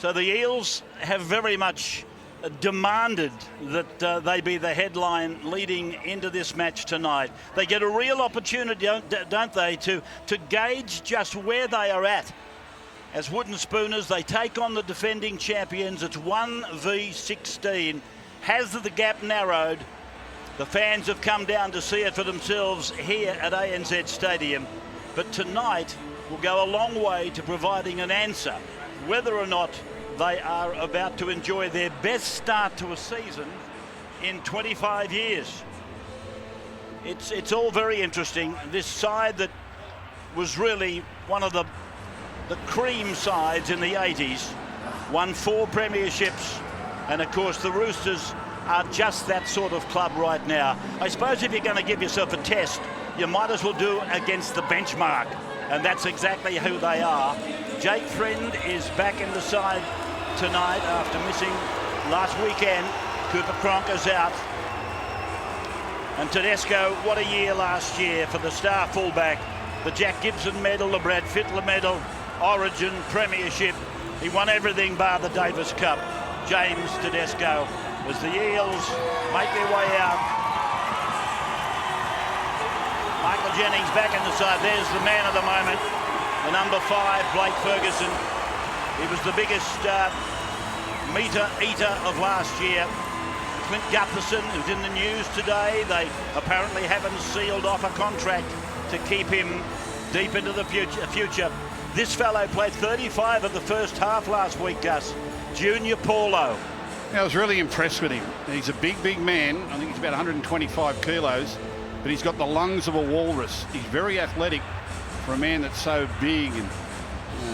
So the Eels have very much demanded that they be the headline leading into this match tonight. They get a real opportunity, don't they, to gauge just where they are at. As wooden spooners, they take on the defending champions. It's 1v16. Has the gap narrowed? The fans have come down to see it for themselves here at ANZ Stadium. But tonight will go a long way to providing an answer whether or not they are about to enjoy their best start to a season in 25 years. It's all very interesting. This side that was really one of the cream sides in the 80s, won 4 premierships, and of course the Roosters are just that sort of club right now. I suppose if you're going to give yourself a test, you might as well do against the benchmark, and that's exactly who they are. Jake Friend is back in the side tonight after missing last weekend. Cooper Cronk is out. And Tedesco, what a year last year for the star fullback. The Jack Gibson medal, the Brad Fittler medal, Origin, Premiership. He won everything bar the Davis Cup. James Tedesco as the Eels make their way out. Michael Jennings back in the side. There's the man of the moment, the number 5, Blake Ferguson. He was the biggest meter eater of last year. Clint Gutherson, who's in the news today, they apparently haven't sealed off a contract to keep him deep into the future. This fellow played 35 of the first half last week, Gus. Junior Paulo. I was really impressed with him. He's a big man. I think he's about 125 kilos, but he's got the lungs of a walrus. He's very athletic for a man that's so big, and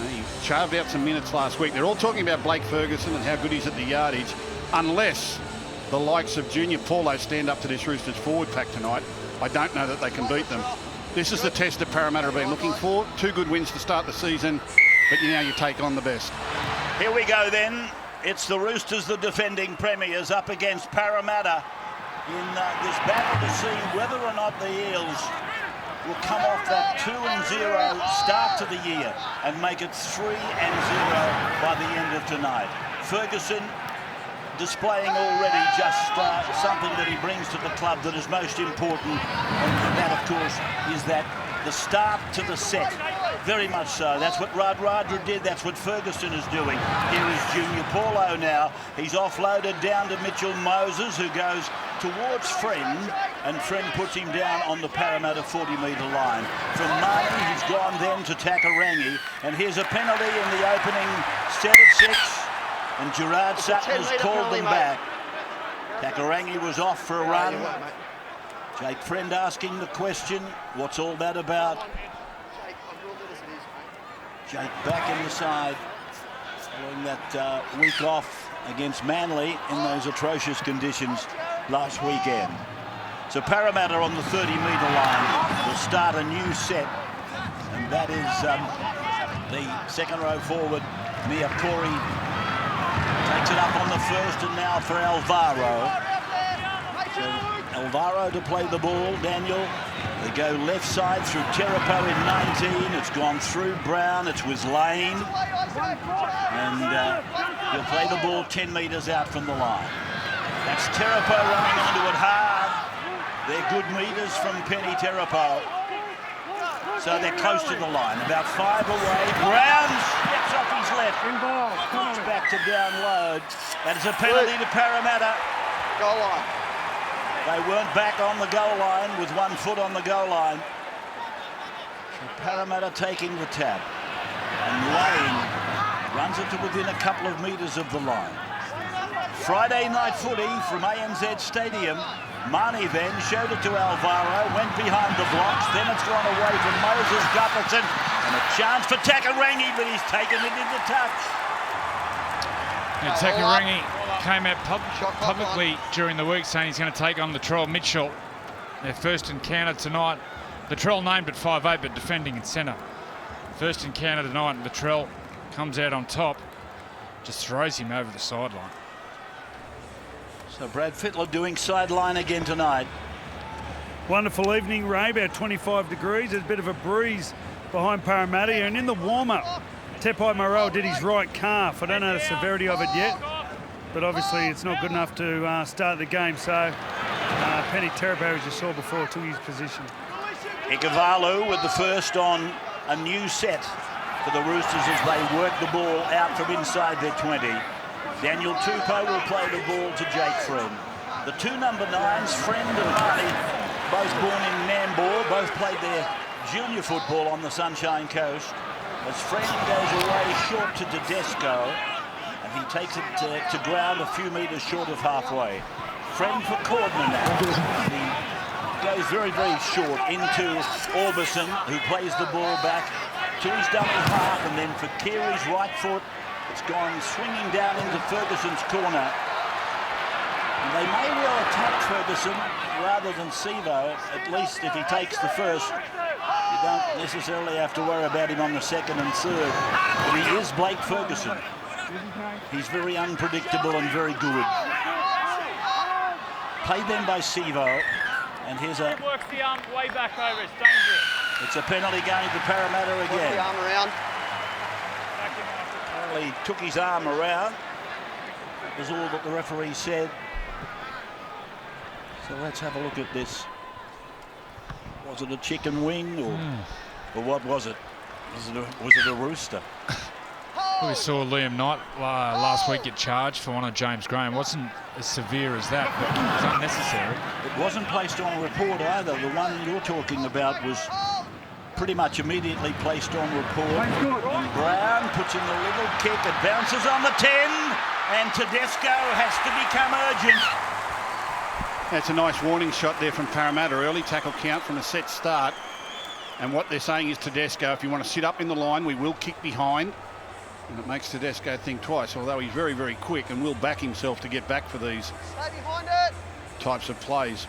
he carved out some minutes last week. They're all talking about Blake Ferguson and how good he's at the yardage, unless the likes of Junior Paulo stand up to this Roosters forward pack tonight. I don't know that they can beat them. This is the test that Parramatta have been looking for. 2 good wins to start the season, but now you take on the best. Here we go then. It's the Roosters, the defending premiers, up against Parramatta in this battle to see whether or not the Eels will come off that 2-0 start to the year and make it 3-0 by the end of tonight. Ferguson displaying already just something that he brings to the club that is most important, and that of course is that the start to the set. Very much so. That's what Radradra did. That's what Ferguson is doing. Here is Junior Paulo now. He's offloaded down to Mitchell Moses, who goes towards Friend, and Friend puts him down on the Parramatta 40-metre line. From Marnie, he's gone then to Takarangi, and here's a penalty in the opening set of 6, and Gerard Sutton has called them back. Takarangi was off for a run. Jake Friend asking the question, what's all that about? Jake back in the side, following that week off against Manly in those atrocious conditions last weekend. So Parramatta on the 30-metre line will start a new set, and that is the second row forward, Mia Corey, takes it up on the first, and now for Alvaro. So Alvaro to play the ball, Daniel. They go left side through Terapo in 19. It's gone through Brown. It's with Lane. And he'll play the ball 10 metres out from the line. That's Terapo running onto it hard. They're good metres from Penny Terapo. So they're close to the line, about 5 away. Brown steps off his left. Puts back to download. That is a penalty to Parramatta. Goal line. They weren't back on the goal line with 1 foot on the goal line. So Parramatta taking the tap. And Lane runs it to within a couple of metres of the line. Friday night footy from ANZ Stadium. Marnie then showed it to Alvaro, went behind the blocks, then it's gone away from Moses Gutherson, and a chance for Takarangi, but he's taken it into touch. And Takarangi came out publicly during the week saying he's going to take on Latrell Mitchell. Their first encounter tonight. Latrell named at 5'8", but defending in centre. First encounter tonight, and Latrell comes out on top, just throws him over the sideline. So Brad Fittler doing sideline again tonight. Wonderful evening, Ray, about 25 degrees. There's a bit of a breeze behind Parramatta, and in the warm-up, Tepai Morrell did his right calf. I don't know the severity of it yet, but obviously it's not good enough to start the game. So Penny Terabau, as you saw before, took his position. Ikavalu with the first on a new set for the Roosters as they work the ball out from inside their 20. Daniel Tupou will play the ball to Jake Friend. The two number 9s, Friend and Hardy, both born in Nambour, both played their junior football on the Sunshine Coast. As Friend goes away short to Tedesco, and he takes it to ground a few metres short of halfway. Friend for Cordner now. He goes very, very short into Orbison, who plays the ball back to his double half, and then for Keary's right foot, it's gone swinging down into Ferguson's corner. And they may well attack Ferguson rather than Sevo, at least if he takes the first. You don't necessarily have to worry about him on the second and third. But he is Blake Ferguson. He's very unpredictable and very good. Played then by Sevo. And here's a... Works the arm way back over. It's dangerous. It's a penalty going to Parramatta again. The arm around. He took his arm around. That was all that the referee said. So let's have a look at this. Was it a chicken wing or what was it? Was it a rooster? We saw Liam Knight last week get charged for one of James Graham. Wasn't as severe as that, but it was unnecessary. It wasn't placed on report either. The one you're talking about was pretty much immediately placed on report. And Brown puts in the little kick. It bounces on the 10, and Tedesco has to become urgent. That's a nice warning shot there from Parramatta. Early tackle count from a set start. And what they're saying is, Tedesco, if you want to sit up in the line, we will kick behind. And it makes Tedesco think twice, although he's very, very quick and will back himself to get back for these types of plays.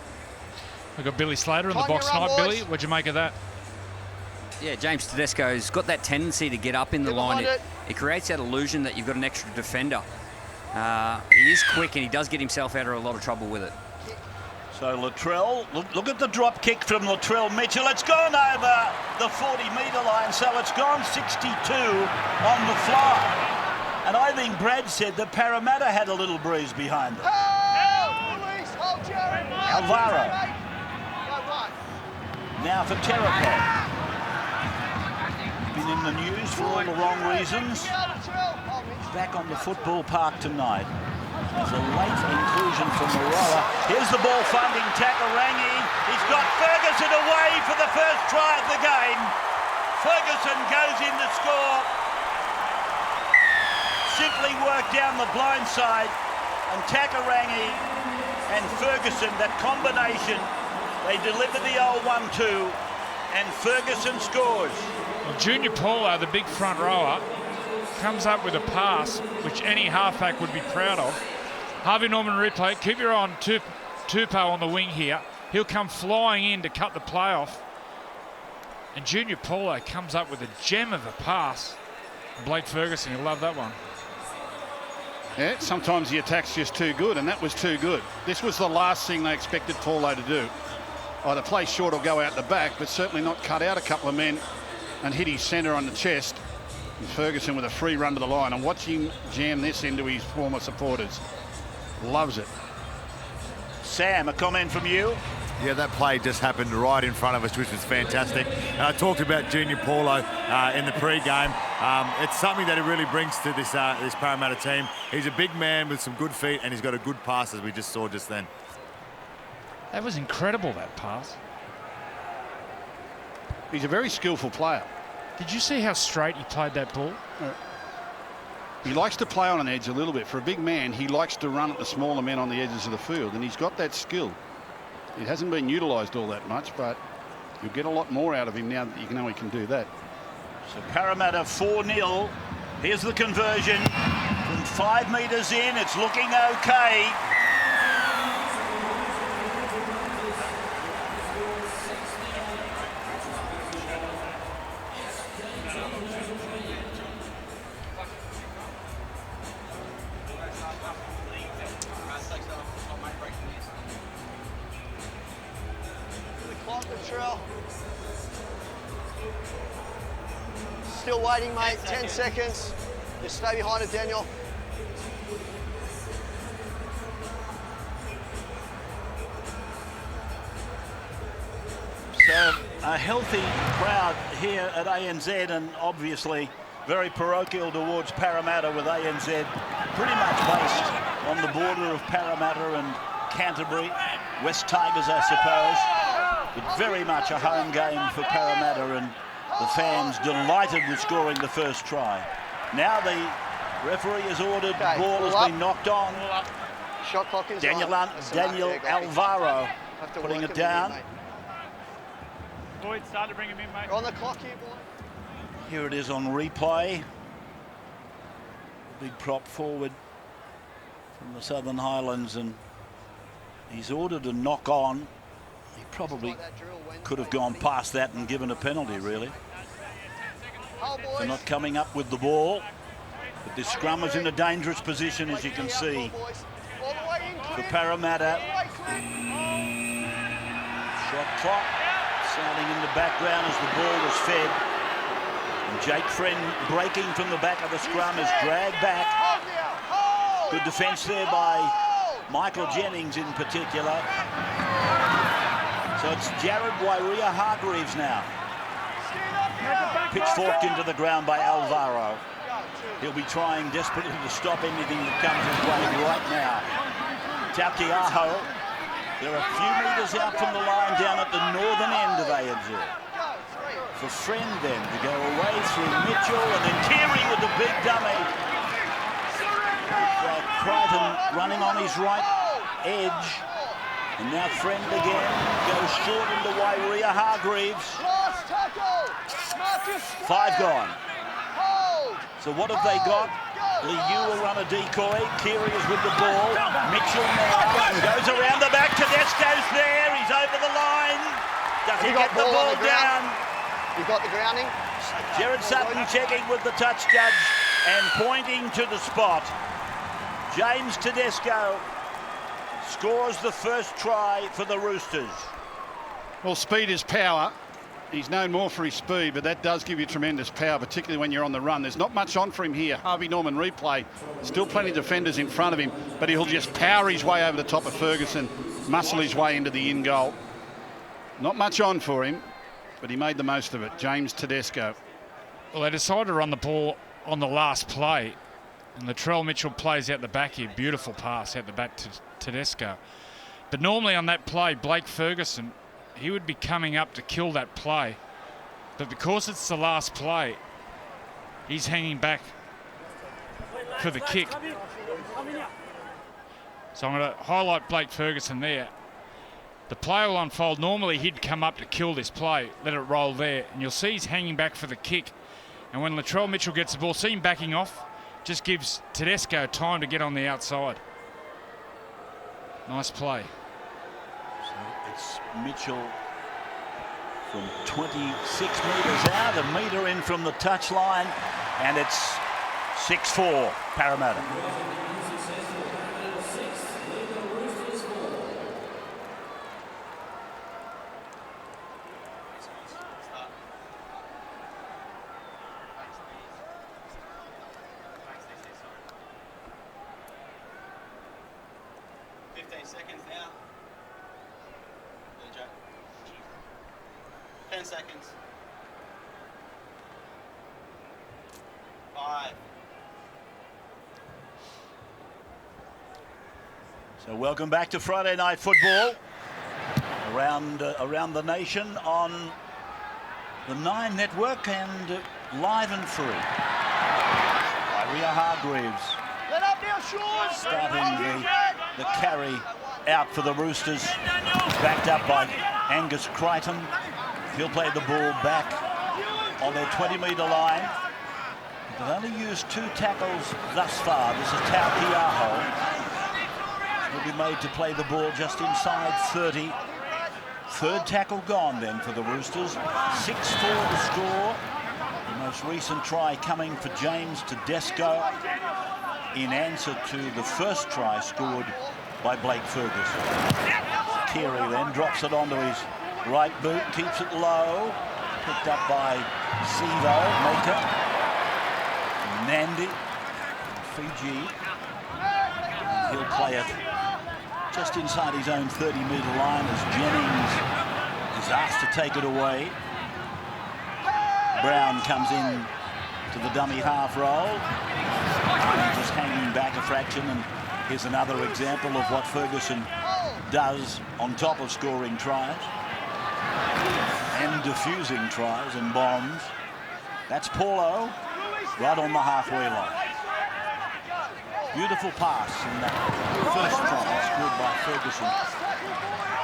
We've got Billy Slater in the box tonight. Billy, what'd you make of that? Yeah, James Tedesco's got that tendency to get up in the line. It creates that illusion that you've got an extra defender. He is quick and he does get himself out of a lot of trouble with it. So Latrell, look at the drop kick from Latrell Mitchell. It's gone over the 40-metre line, so it's gone 62 on the fly. And I think Brad said that Parramatta had a little breeze behind them. Alvaro. Now for Terrapin. Been in the news for all the wrong reasons. Back on the football park tonight. There's a late inclusion from Maroa. Here's the ball finding Takarangi. He's got Ferguson away for the first try of the game. Ferguson goes in to score. Simply worked down the blind side. And Takarangi and Ferguson, that combination, they deliver the old 1-2 and Ferguson scores. Well, Junior Paulo, the big front rower, comes up with a pass which any halfback would be proud of. Harvey Norman replay. Keep your eye on Tupou on the wing here. He'll come flying in to cut the play off. And Junior Paulo comes up with a gem of a pass. Blake Ferguson, he'll love that one. Yeah, sometimes the attack's just too good, and that was too good. This was the last thing they expected Paulo to do. Either play short or go out the back, but certainly not cut out a couple of men and hit his centre on the chest. And Ferguson with a free run to the line, and watch him jam this into his former supporters. Loves it. Sam, a comment from you? Yeah, that play just happened right in front of us, which was fantastic. I talked about Junior Paulo in the pre-game. It's something that he really brings to this Parramatta team. He's a big man with some good feet, and he's got a good pass, as we just saw just then. That was incredible, that pass. He's a very skillful player. Did you see how straight he played that ball? He likes to play on an edge a little bit. For a big man, he likes to run at the smaller men on the edges of the field, and he's got that skill. It hasn't been utilised all that much, but you'll get a lot more out of him now that you know he can do that. So Parramatta 4-0. Here's the conversion from 5 metres in. It's looking okay. Still waiting, mate. 10 seconds. Just stay behind it, Daniel. So a healthy crowd here at ANZ, and obviously very parochial towards Parramatta, with ANZ pretty much based on the border of Parramatta and Canterbury. West Tigers, I suppose. But very much a home game for Parramatta, and the fans delighted with scoring the first try. Now the referee has ordered, the ball has been knocked on. Shot clock is Daniel on. Alvaro putting it down. Boyd, start to bring him in, mate. We're on the clock here, boy. Here it is on replay. Big prop forward from the Southern Highlands, and he's ordered a knock on. He probably could have gone past that and given a penalty, really. They're not coming up with the ball, but this scrum is in a dangerous position, as you can see, for Parramatta. Shot clock sounding in the background as the ball was fed. And Jake Friend, breaking from the back of the scrum, is dragged back. Good defence there by Michael Jennings in particular. So it's Jared Wairia-Hargreaves now. Pitchforked into the ground by Alvaro. He'll be trying desperately to stop anything that comes his way right now. Taukiaho, they're a few metres out from the line down at the northern end of ANZ. For Friend then to go away through Mitchell, and then Keary with the big dummy. Crichton running on his right edge. And now Friend again goes short into Wairia-Hargreaves. 5 gone. So what have they got? Liu will run a decoy. Keary is with the ball. Mitchell now goes around the back. Tedesco's there. He's over the line. Does he get the ball down? You got the grounding? Jared Sutton checking with the touch judge and pointing to the spot. James Tedesco scores the first try for the Roosters. Well, speed is power. He's known more for his speed, but that does give you tremendous power, particularly when you're on the run. There's not much on for him here. Harvey Norman replay. Still plenty of defenders in front of him, but he'll just power his way over the top of Ferguson, muscle his way into the in goal. Not much on for him, but he made the most of it. James Tedesco. Well, they decided to run the ball on the last play, and Latrell Mitchell plays out the back here. Beautiful pass out the back to Tedesco. But normally on that play, Blake Ferguson, he would be coming up to kill that play. But because it's the last play, he's hanging back for the kick. So I'm going to highlight Blake Ferguson there. The play will unfold. Normally he'd come up to kill this play, let it roll there, and you'll see he's hanging back for the kick. And when Latrell Mitchell gets the ball, see him backing off, just gives Tedesco time to get on the outside. Nice play. So it's Mitchell from 26 metres out, a metre in from the touchline, and it's 6-4 Parramatta. Seconds now. 10 seconds. 5. So welcome back to Friday Night Football around the nation on the Nine Network and live and free. Wairia-Hargreaves starting the carry out for the Roosters, backed up by Angus Crichton. He'll play the ball back on their 20-metre line. They've only used 2 tackles thus far. This is Taukiaho. He'll be made to play the ball just inside 30. Third tackle gone then for the Roosters. 6-4 the score. The most recent try coming for James Tedesco in answer to the first try scored by Blake Ferguson. Keary then drops it onto his right boot, keeps it low, picked up by Sevo, Maker. Nandi, Fiji. He'll play it just inside his own 30-metre line as Jennings is asked to take it away. Brown comes in to the dummy half roll. Just hanging back a fraction, and here's another example of what Ferguson does on top of scoring tries and diffusing tries and bombs. That's Paulo right on the halfway line. Beautiful pass in that first try scored by Ferguson.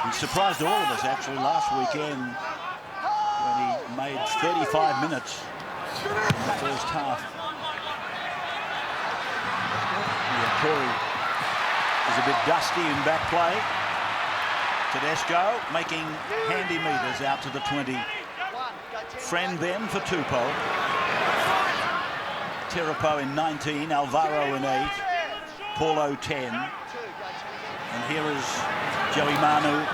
He surprised all of us actually last weekend when he made 35 minutes in the first half. Yeah, Corey is a bit dusty in back play. Tedesco making handy meters out to the 20. Friend then for Tupou. Terapo in 19, Alvaro in 8, Paulo 10. And here is Joey Manu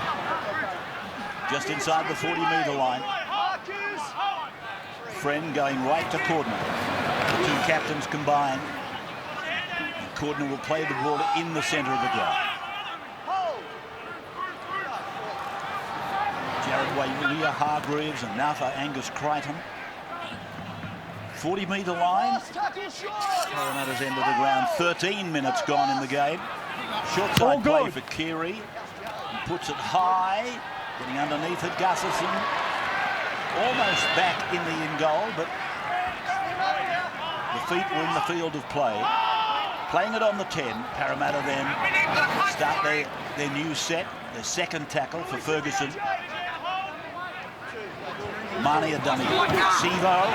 just inside the 40-metre line. Friend going right to Cordner. The two captains combined. And Cordner will play the ball in the centre of the ground. Jared Wairua Hargreaves and now for Angus Crichton. 40-metre line. Parramatta's end of the ground. 13 minutes gone in the game. Short side play for Keary. He puts it high. Getting underneath it, Gustafson. Almost back in the in goal, but the feet were in the field of play. Playing it on the 10. Parramatta then start their new set. Their second tackle for Ferguson. Marnie a dummy. Sivo.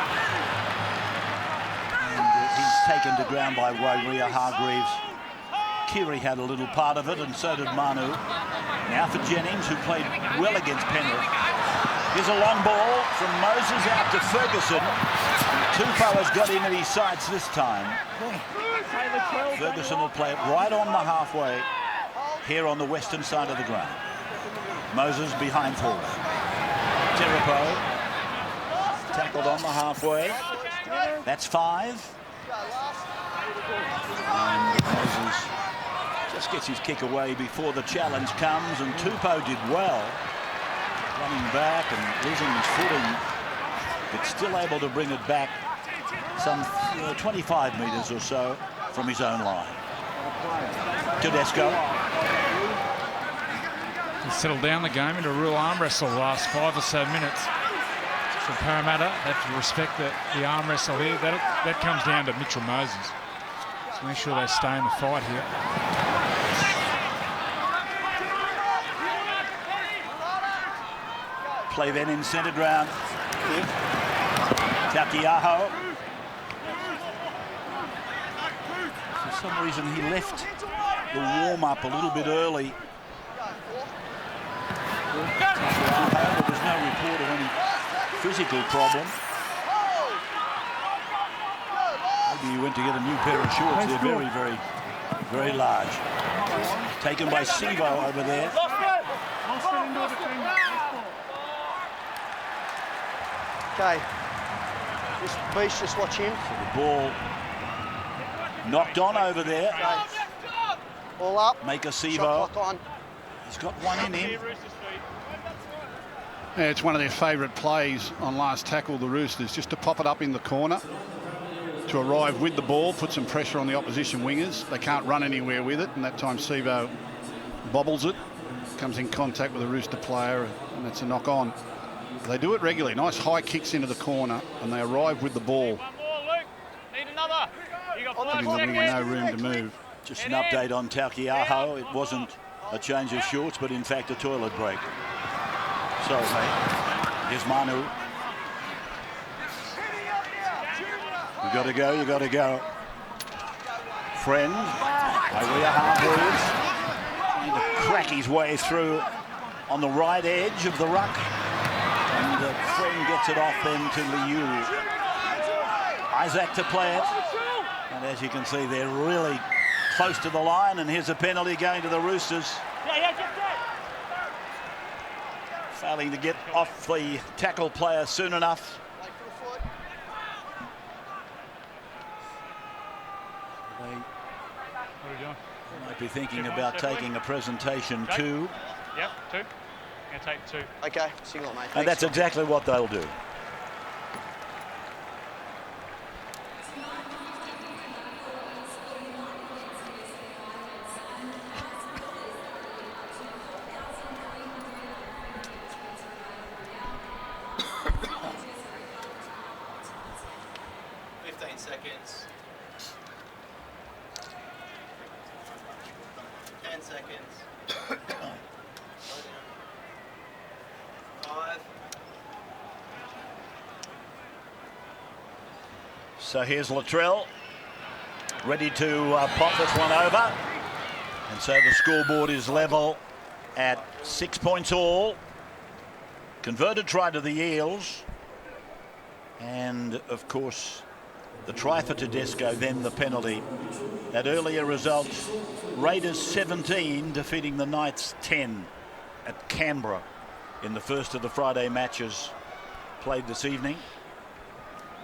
And he's taken to ground by Wairua Hargreaves. Keary had a little part of it, and so did Manu. Now for Jennings, who played well against Penrith. Here's a long ball from Moses out to Ferguson. Tupou has got in at his sights this time. Ferguson will play it right on the halfway here on the western side of the ground. Moses behind forward. Terapo tackled on the halfway. That's 5. And Moses just gets his kick away before the challenge comes, and Tupou did well, running back and losing his footing, but still able to bring it back some 25 metres or so from his own line. Tedesco. He settled down the game into a real arm wrestle the last 5 or so minutes. So Parramatta have to respect the arm wrestle here. That comes down to Mitchell Moses. So make sure they stay in the fight here. Play then in centre ground. Takiaho. For some reason he left the warm-up a little bit early. There's no report of any physical problem. Maybe he went to get a new pair of shorts. They're very, very, very large. Taken by Sivo over there. Okay. This beast, just watch him. So the ball knocked on over there. Okay. All up. Make a Sivo. Shot clock on. He's got one in him. Yeah, it's one of their favourite plays on last tackle, the Roosters, just to pop it up in the corner, to arrive with the ball, put some pressure on the opposition wingers. They can't run anywhere with it, and that time Sivo bobbles it, comes in contact with a Rooster player, and that's a knock on. They do it regularly. Nice high kicks into the corner, and they arrive with the ball. One more, Luke. Need another. You got 5 Giving the winger seconds. no room to move. Just an update on Takiaho. It wasn't a change of shorts, but in fact a toilet break. Sorry, mate. Here's Manu. You got to go, you got to go. Friend, Wairua Hargreaves, trying to crack his way through on the right edge of the ruck. And Friend gets it off then to Liu. Isaac to play it. And as you can see, they're really close to the line. And here's a penalty going to the Roosters. Failing to get off the tackle player soon enough. What are we doing? Might be thinking about taking a presentation too. Yep, 2. I'm going to take 2. Okay, single, mate. And that's exactly what they'll do. Seconds. 10 seconds. 5. So here's Latrell, ready to pop this one over. And so the scoreboard is level at 6 points all. Converted try to the Eels. And, of course, the try for Tedesco, then the penalty. At earlier results, Raiders 17 defeating the Knights 10 at Canberra in the first of the Friday matches played this evening.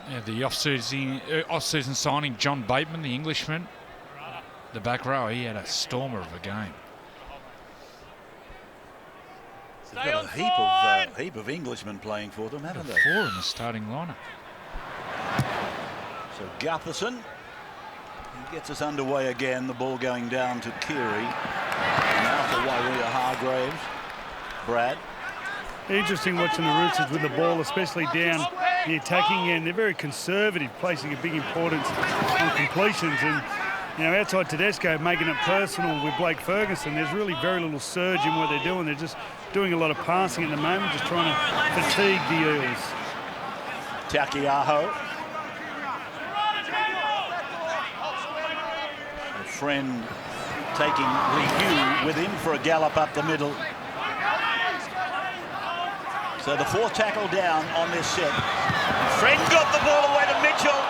Yeah, the off-season signing, John Bateman, the Englishman, the back row, he had a stormer of a game. They've got a heap of Englishmen playing for them, haven't they? 4 in the starting lineup. So Gutherson, he gets us underway again. The ball going down to Keary. Now for Wairua Hargraves. Brad. Interesting watching the Roosters with the ball, especially down the attacking end. They're very conservative, placing a big importance on completions. And, you know, outside Tedesco, making it personal with Blake Ferguson, there's really very little surge in what they're doing. They're just doing a lot of passing at the moment, just trying to fatigue the Eels. Takiaho. A friend taking Liu with him for a gallop up the middle. So the fourth tackle down on this set. Friend got the ball away to Mitchell.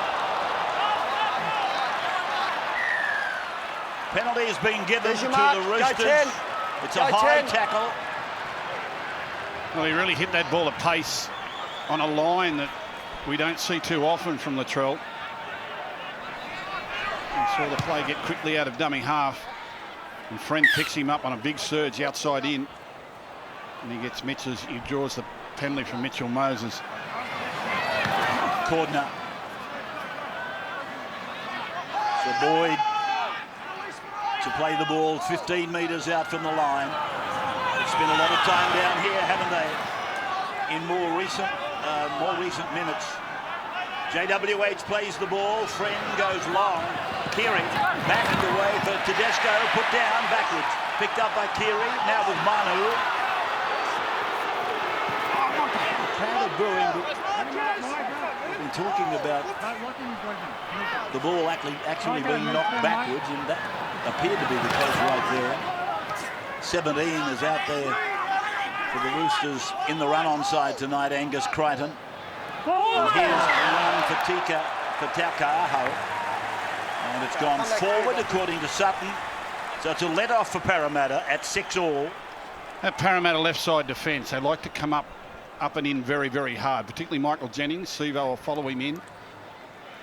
Penalty is being given to the Roosters. It's a high tackle. Well, he really hit that ball at pace on a line that we don't see too often from Latrell. We saw the play get quickly out of dummy half. And Friend picks him up on a big surge outside in. And he gets he draws the penalty from Mitchell Moses. Cordner. So Boyd to play the ball 15 metres out from the line. They've spent a lot of time down here, haven't they? In more recent minutes. JWH plays the ball. Friend goes long. Keary back and away for Tedesco. Put down backwards. Picked up by Keary. Now with Manu. Crowd are brewing. We've been talking about the ball actually being knocked backwards, and that appeared to be the case right there. 17 is out there for the Roosters in the run-on side tonight, Angus Crichton. And here's a run for Taukaaho. And it's gone forward according to Sutton. So it's a let-off for Parramatta at 6-all. That Parramatta left side defence, they like to come up and in very, very hard, particularly Michael Jennings. Sivo will follow him in.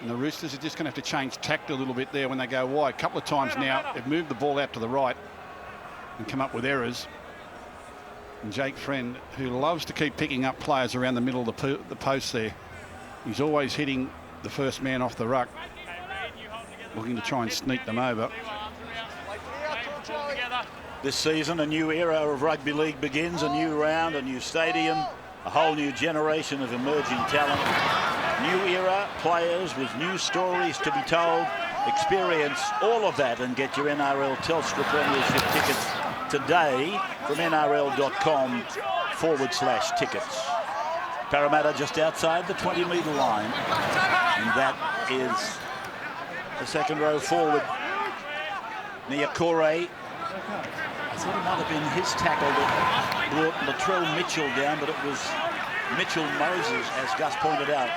And the Roosters are just going to have to change tact a little bit there when they go wide. A couple of times now, they've moved the ball out to the right and come up with errors. And Jake Friend, who loves to keep picking up players around the middle of the post there, he's always hitting the first man off the ruck, looking to try and sneak them over. This season, a new era of rugby league begins, a new round, a new stadium, a whole new generation of emerging talent. New era, players with new stories to be told. Experience all of that and get your NRL Telstra Premiership tickets today from nrl.com/tickets. Parramatta just outside the 20-metre line. And that is the second row forward. Niakore. I thought it might have been his tackle that brought Latrell Mitchell down, but it was Mitchell Moses, as Gus pointed out.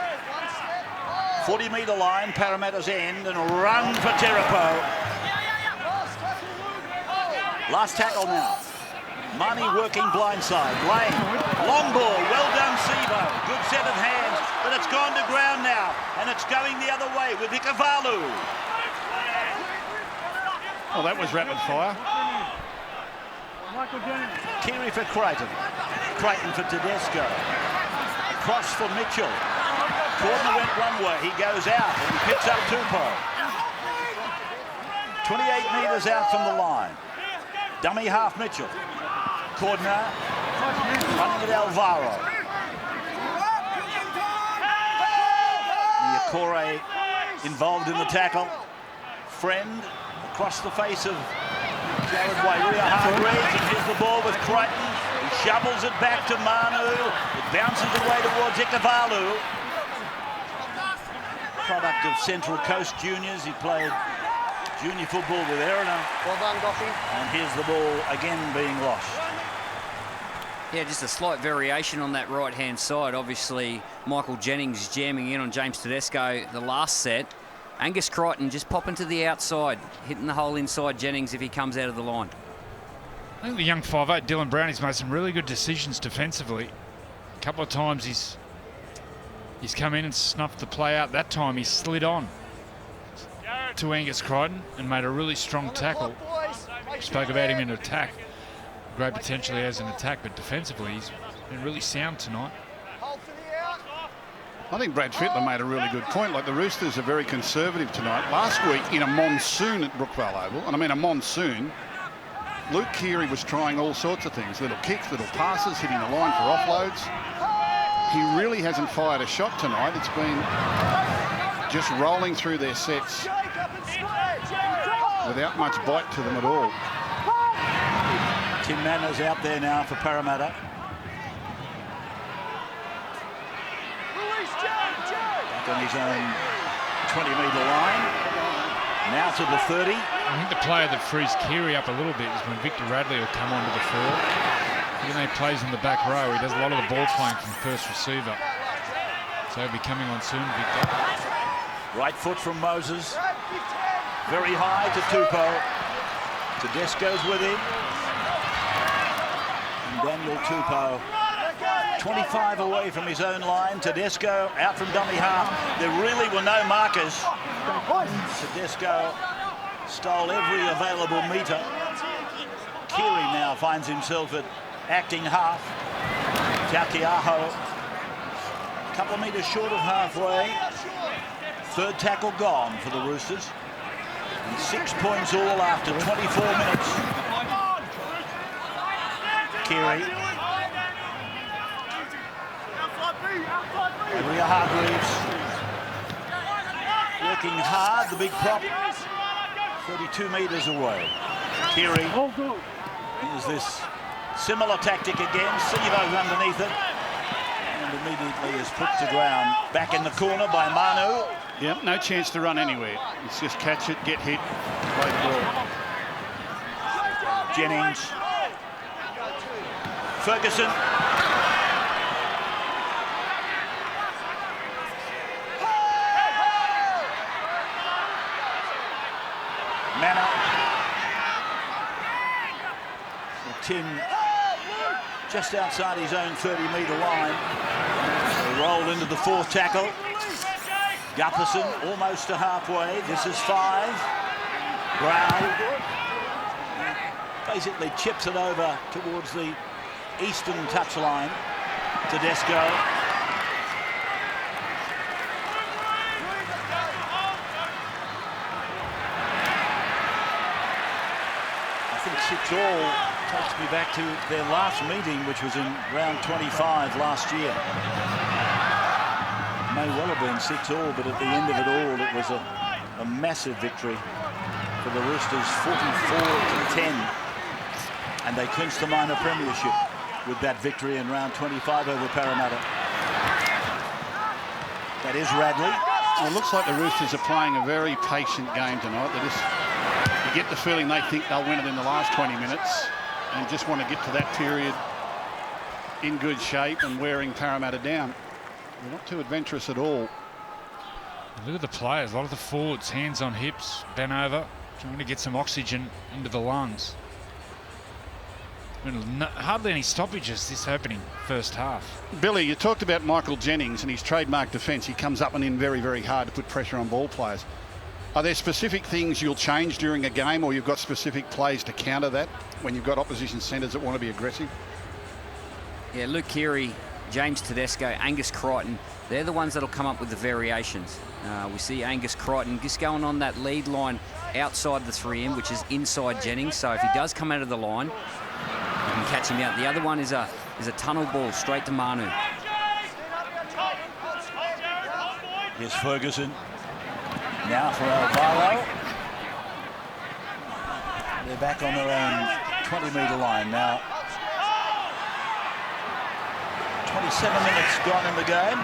40-metre line, Parramatta's end, and a run for Terapo. Last tackle now. Money working blindside. Lane, long ball, well done Sivo. Good set of hands, but it's gone to ground now, and it's going the other way with Ikavalu. Well, that was rapid fire. Keary for Creighton. Creighton for Tedesco. Cross for Mitchell. Corner went one way. He goes out and he picks up Tupou. 28 metres out from the line. Dummy half Mitchell. Cordner running at Alvaro. Niokore involved in the tackle. Friend across the face of Jared Waerea-Hargreaves, and here's the ball with Creighton. He shovels it back to Manu. It bounces away towards Ikavalu. Product of Central Coast Juniors. He played junior football with Erina. Well done, Goffy. And here's the ball again being lost. Yeah, just a slight variation on that right-hand side. Obviously, Michael Jennings jamming in on James Tedesco the last set. Angus Crichton just popping to the outside, hitting the hole inside Jennings if he comes out of the line. I think the young 5'8", Dylan Brown, he's made some really good decisions defensively. A couple of times he's come in and snuffed the play out. That time he slid on to Angus Crichton and made a really strong tackle. Spoke about him in attack. Great potential he has in attack, but defensively he's been really sound tonight. I think Brad Fittler made a really good point. Like, the Roosters are very conservative tonight. Last week in a monsoon at Brookvale Oval, and I mean a monsoon, Luke Keary was trying all sorts of things. Little kicks, little passes, hitting the line for offloads. He really hasn't fired a shot tonight. It's been just rolling through their sets without much bite to them at all. Tim Manners out there now for Parramatta. Back on his own 20-metre line. Now to the 30. I think the player that frees Keary up a little bit is when Victor Radley will come onto the field. Even though he plays in the back row, he does a lot of the ball playing from first receiver. So he'll be coming on soon, Victor. Right foot from Moses. Very high to Tupou. Tedesco's with him. And Daniel Tupou, 25 away from his own line. Tedesco out from dummy half. There really were no markers. Tedesco stole every available metre. Keary now finds himself at acting half. Takiaho, a couple of metres short of halfway. Third tackle gone for the Roosters. And 6 points all after 24 minutes. Keary. Waerea-Hargreaves working hard, the big prop 32 metres away. Keary. Here's this similar tactic again. Sivo underneath it. And immediately is put to ground. Back in the corner by Manu. Yep, no chance to run anywhere. It's just catch it, get hit, play the ball. Jennings. Ferguson. Manor. Tim just outside his own 30-metre line. They roll into the fourth tackle. Gutherson almost to halfway. This is 5. Brown basically chips it over towards the eastern touchline. Tedesco. I think 6-all takes me back to their last meeting, which was in round 25 last year. May well have been 6-all, but at the end of it all, it was a massive victory for the Roosters, 44-10. And they clinched the minor premiership with that victory in round 25 over Parramatta. That is Radley. Well, it looks like the Roosters are playing a very patient game tonight. You get the feeling they think they'll win it in the last 20 minutes and just want to get to that period in good shape and wearing Parramatta down. They're not too adventurous at all. Look at the players, a lot of the forwards, hands on hips, bent over, trying to get some oxygen into the lungs. Hardly any stoppages this opening first half. Billy, you talked about Michael Jennings and his trademark defence. He comes up and in very, very hard to put pressure on ball players. Are there specific things you'll change during a game, or you've got specific plays to counter that when you've got opposition centres that want to be aggressive? Yeah, Luke Keary, James Tedesco, Angus Crichton, they're the ones that'll come up with the variations. We see Angus Crichton just going on that lead line outside the 3M, which is inside Jennings. So if he does come out of the line, you can catch him out. The other one is a tunnel ball straight to Manu. Here's Ferguson. Now for Alvaro. They're back on their own 20-metre line now. 27 minutes gone in the game.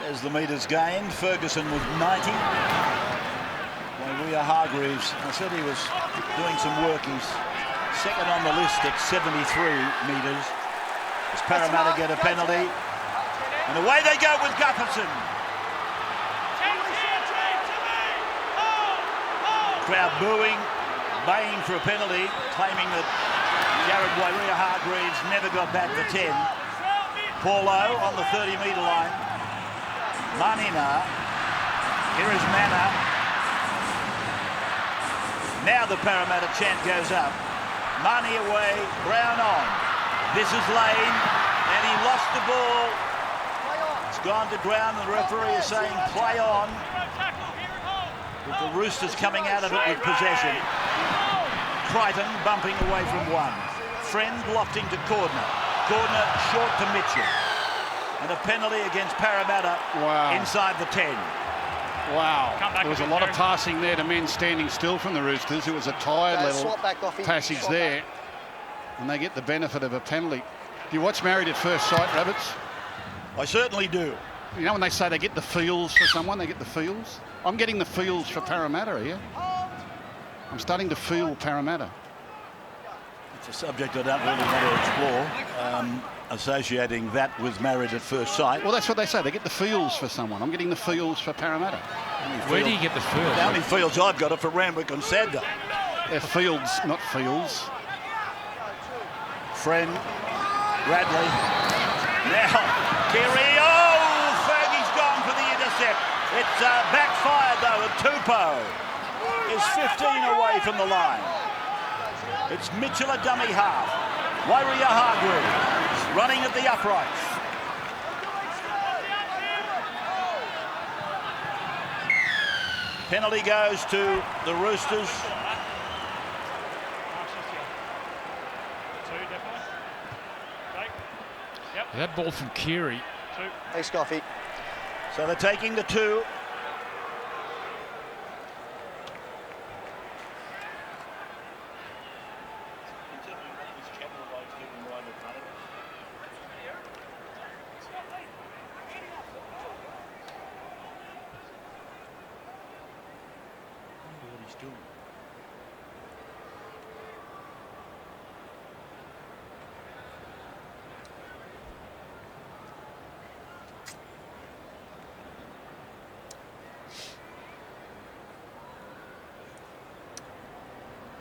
There's the metres gained. Ferguson with 90. Rhea Hargreaves, I said he was doing some work. He's second on the list at 73 metres. Does Parramatta get a penalty? And away they go with Gutherson. Crowd booing, baying for a penalty, claiming that Jared Wairua Hargreaves never got back to 10. Paulo on the 30-metre line. Manina. Here is Mana. Now the Parramatta chant goes up. Mani away, Brown on. This is Lane, and he lost the ball. It's gone to ground, and the referee is saying play on. With the Roosters coming out of it with possession. Crichton bumping away from one. Friend lofting to Cordner. Cordner short to Mitchell. And a penalty against Parramatta inside the 10. Wow. There was a lot of passing there to men standing still from the Roosters. It was a tired little passage there. And they get the benefit of a penalty. Do you watch Married at First Sight, Rabbits? I certainly do. You know when they say they get the feels for someone, they get the feels? I'm getting the feels for Parramatta here. I'm starting to feel Parramatta. It's a subject I don't really want to explore, associating that with Married at First Sight. Well, that's what they say. They get the feels for someone. I'm getting the feels for Parramatta. Where do you get the feels? The only feels I've got are for Randwick and Sadler. They're fields, not fields. Friend, Radley. Now, Keary. Oh, Fergie's gone for the intercept. It's backfired, though, and Tupou is 15 away from the line. It's Mitchell a dummy half. Wairua Hargreaves running at the uprights. Penalty goes to the Roosters. That ball from Keary. Thanks, Coffee. So they're taking the 2.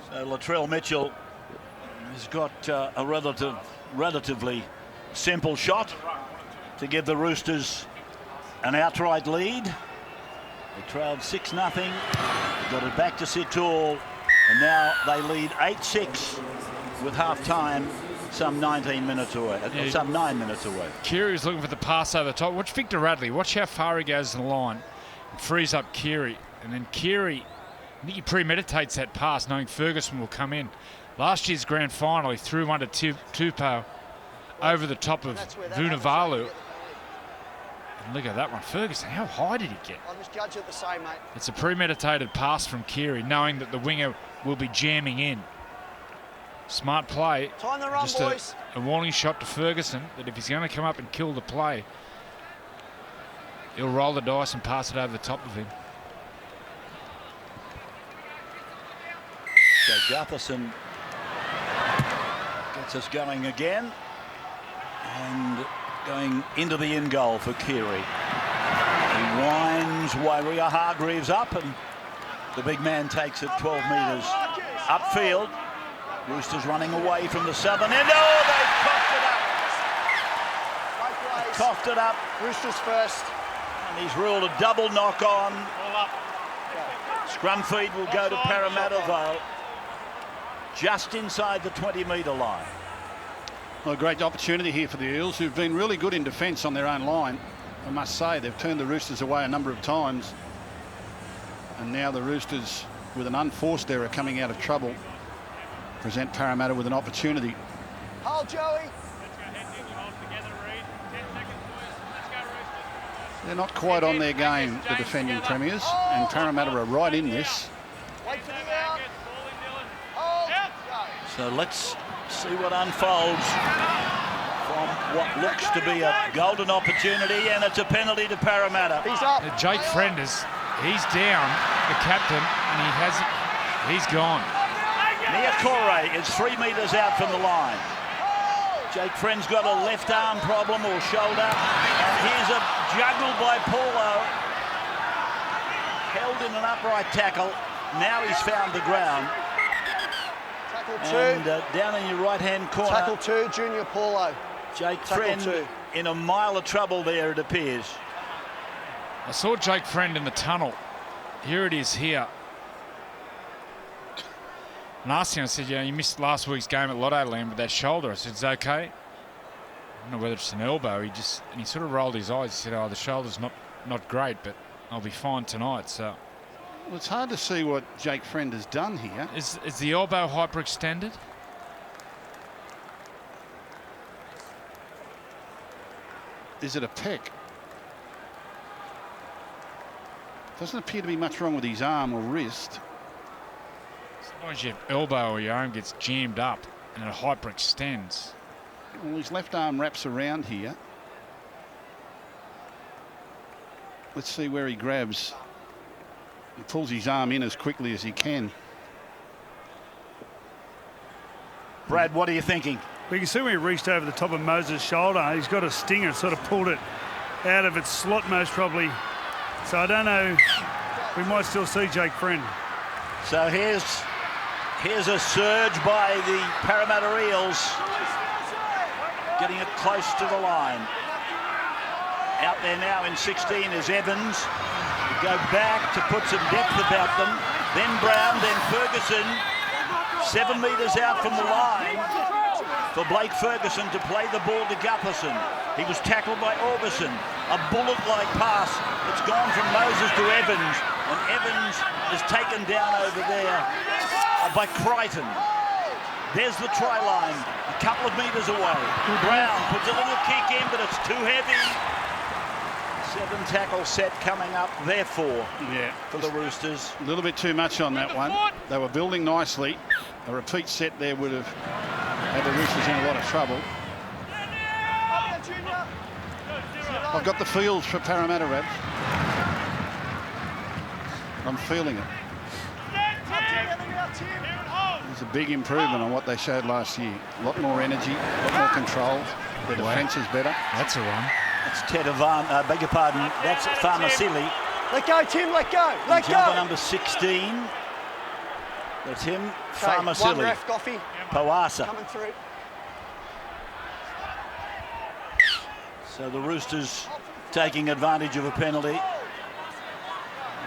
So Latrell Mitchell has got a relatively simple shot to give the Roosters an outright lead. They trailed 6-0, got it back to Situl, and now they lead 8-6 with half-time some 19 minutes away, some 9 minutes away. Keary is looking for the pass over the top. Watch Victor Radley. Watch how far he goes in the line. It frees up Keary, and then Keary, I think he premeditates that pass, knowing Ferguson will come in. Last year's grand final, he threw one to Tupou over the top of Vunivalu. And look at that one. Ferguson, how high did he get? I'll just judge it the same, mate. It's a premeditated pass from Keary, knowing that the winger will be jamming in. Smart play. Time the run, just boys. a warning shot to Ferguson that if he's going to come up and kill the play, he'll roll the dice and pass it over the top of him. So Gutherson gets us going again, and going into the in goal for Keary. He winds Wairua Hargreaves up, and the big man takes it 12 metres upfield. Roosters running away from the southern end. Oh, they've coughed it up. Coughed it up. Roosters first. And he's ruled a double knock on. All up. Scrum feed will go to Parramatta though. Just inside the 20-metre line. Well, a great opportunity here for the Eels, who've been really good in defence on their own line. I must say, they've turned the Roosters away a number of times. And now the Roosters, with an unforced error coming out of trouble, present Parramatta with an opportunity. Hold, Joey. They're not quite on their game, the defending premiers, and Parramatta are right in this. Wait for the out. Hold. So let's see what unfolds from what looks to be a golden opportunity, and it's a penalty to Parramatta. He's up. Jake Friend he's down, the captain, and he's gone. Niakore is 3 metres out from the line. Jake Friend's got a left arm problem or shoulder. And here's a juggle by Paulo. Held in an upright tackle. Now he's found the ground. Tackle 2. And down in your right-hand corner. Tackle 2, Junior Paulo. Jake Tackle Friend 2. in a mile of trouble there, it appears. I saw Jake Friend in the tunnel. Here it is here. And asked him, I said, you missed last week's game at Lotto Land with that shoulder. I said, it's okay. I don't know whether it's an elbow. And he sort of rolled his eyes. He said, oh, the shoulder's not great, but I'll be fine tonight. So Well, it's hard to see what Jake Friend has done here. is the elbow hyperextended? Is it a pec? Doesn't appear to be much wrong with his arm or wrist. Sometimes your elbow or your arm gets jammed up and it hyperextends. Well, his left arm wraps around here. Let's see where he grabs. He pulls his arm in as quickly as he can. Brad, what are you thinking? We can see when he reached over the top of Moses' shoulder, he's got a stinger, sort of pulled it out of its slot most probably. So I don't know, we might still see Jake Friend. So here's a surge by the Parramatta Eels, getting it close to the line. Out there now in 16 is Evans. We go back to put some depth about them. Then Brown, then Ferguson. 7 metres out from the line for Blake Ferguson to play the ball to Gutherson. He was tackled by Orbison. A bullet-like pass. It's gone from Moses to Evans, and Evans is taken down over there by Crichton. There's the try line, a couple of metres away. Brown puts a little kick in, but it's too heavy. 7 tackle set coming up, therefore, for the Roosters. A little bit too much on that one. They were building nicely. A repeat set there would have had the Roosters in a lot of trouble. I've got the feels for Parramatta, Rab. I'm feeling it. It's a big improvement on what they showed last year. A lot more energy, a lot more control. The defence is better. That's a run. That's Ted Avan, beg your pardon, that's Farmasili. Let go, Tim, let go, let go. Jumper number 16. That's him, One Farmasili. ref, Goffey. Powasa. Coming through. So the Roosters taking advantage of a penalty.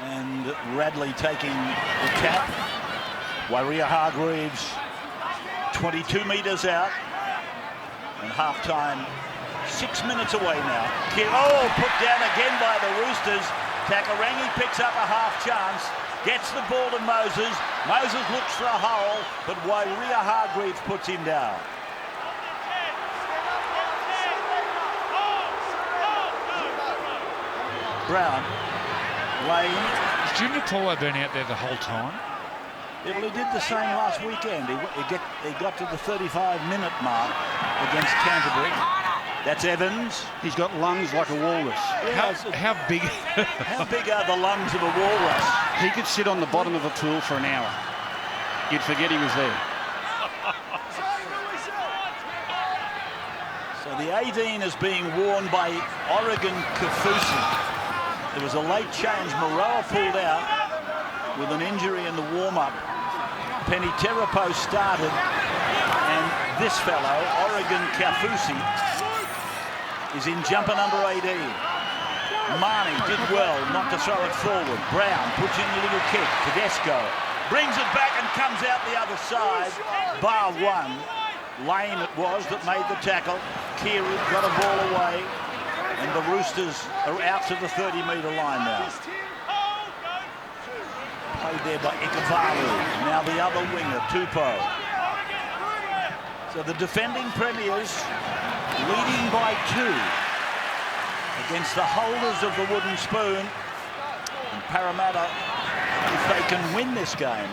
And Radley taking the tap. Waria Hargreaves 22 metres out. And half-time 6 minutes away now. Put down again by the Roosters. Takarangi picks up a half chance. Gets the ball to Moses. Moses looks for a hole, but Waria Hargreaves puts him down. Brown, Lane. Has Junior Paulo been out there the whole time? Yeah, well, he did the same last weekend. He got to the 35-minute mark against Canterbury. That's Evans. He's got lungs like a walrus. How big? How big are the lungs of a walrus? He could sit on the bottom of a pool for an hour. You'd forget he was there. So the 18 is being worn by Oregon Kafusi. There was a late change. Moroa pulled out with an injury in the warm-up. Penny Terapo started, and this fellow, Oregon Kafusi, is in jumper number 18. Marnie did well not to throw it forward. Brown puts in a little kick. Tedesco brings it back and comes out the other side. Bar one. Lane it was that made the tackle. Kiri got a ball away. And the Roosters are out to the 30-metre line now. Played there by Ikavalu. Now the other winger, Tupou. So the defending premiers leading by 2 against the holders of the wooden spoon. And Parramatta, if they can win this game,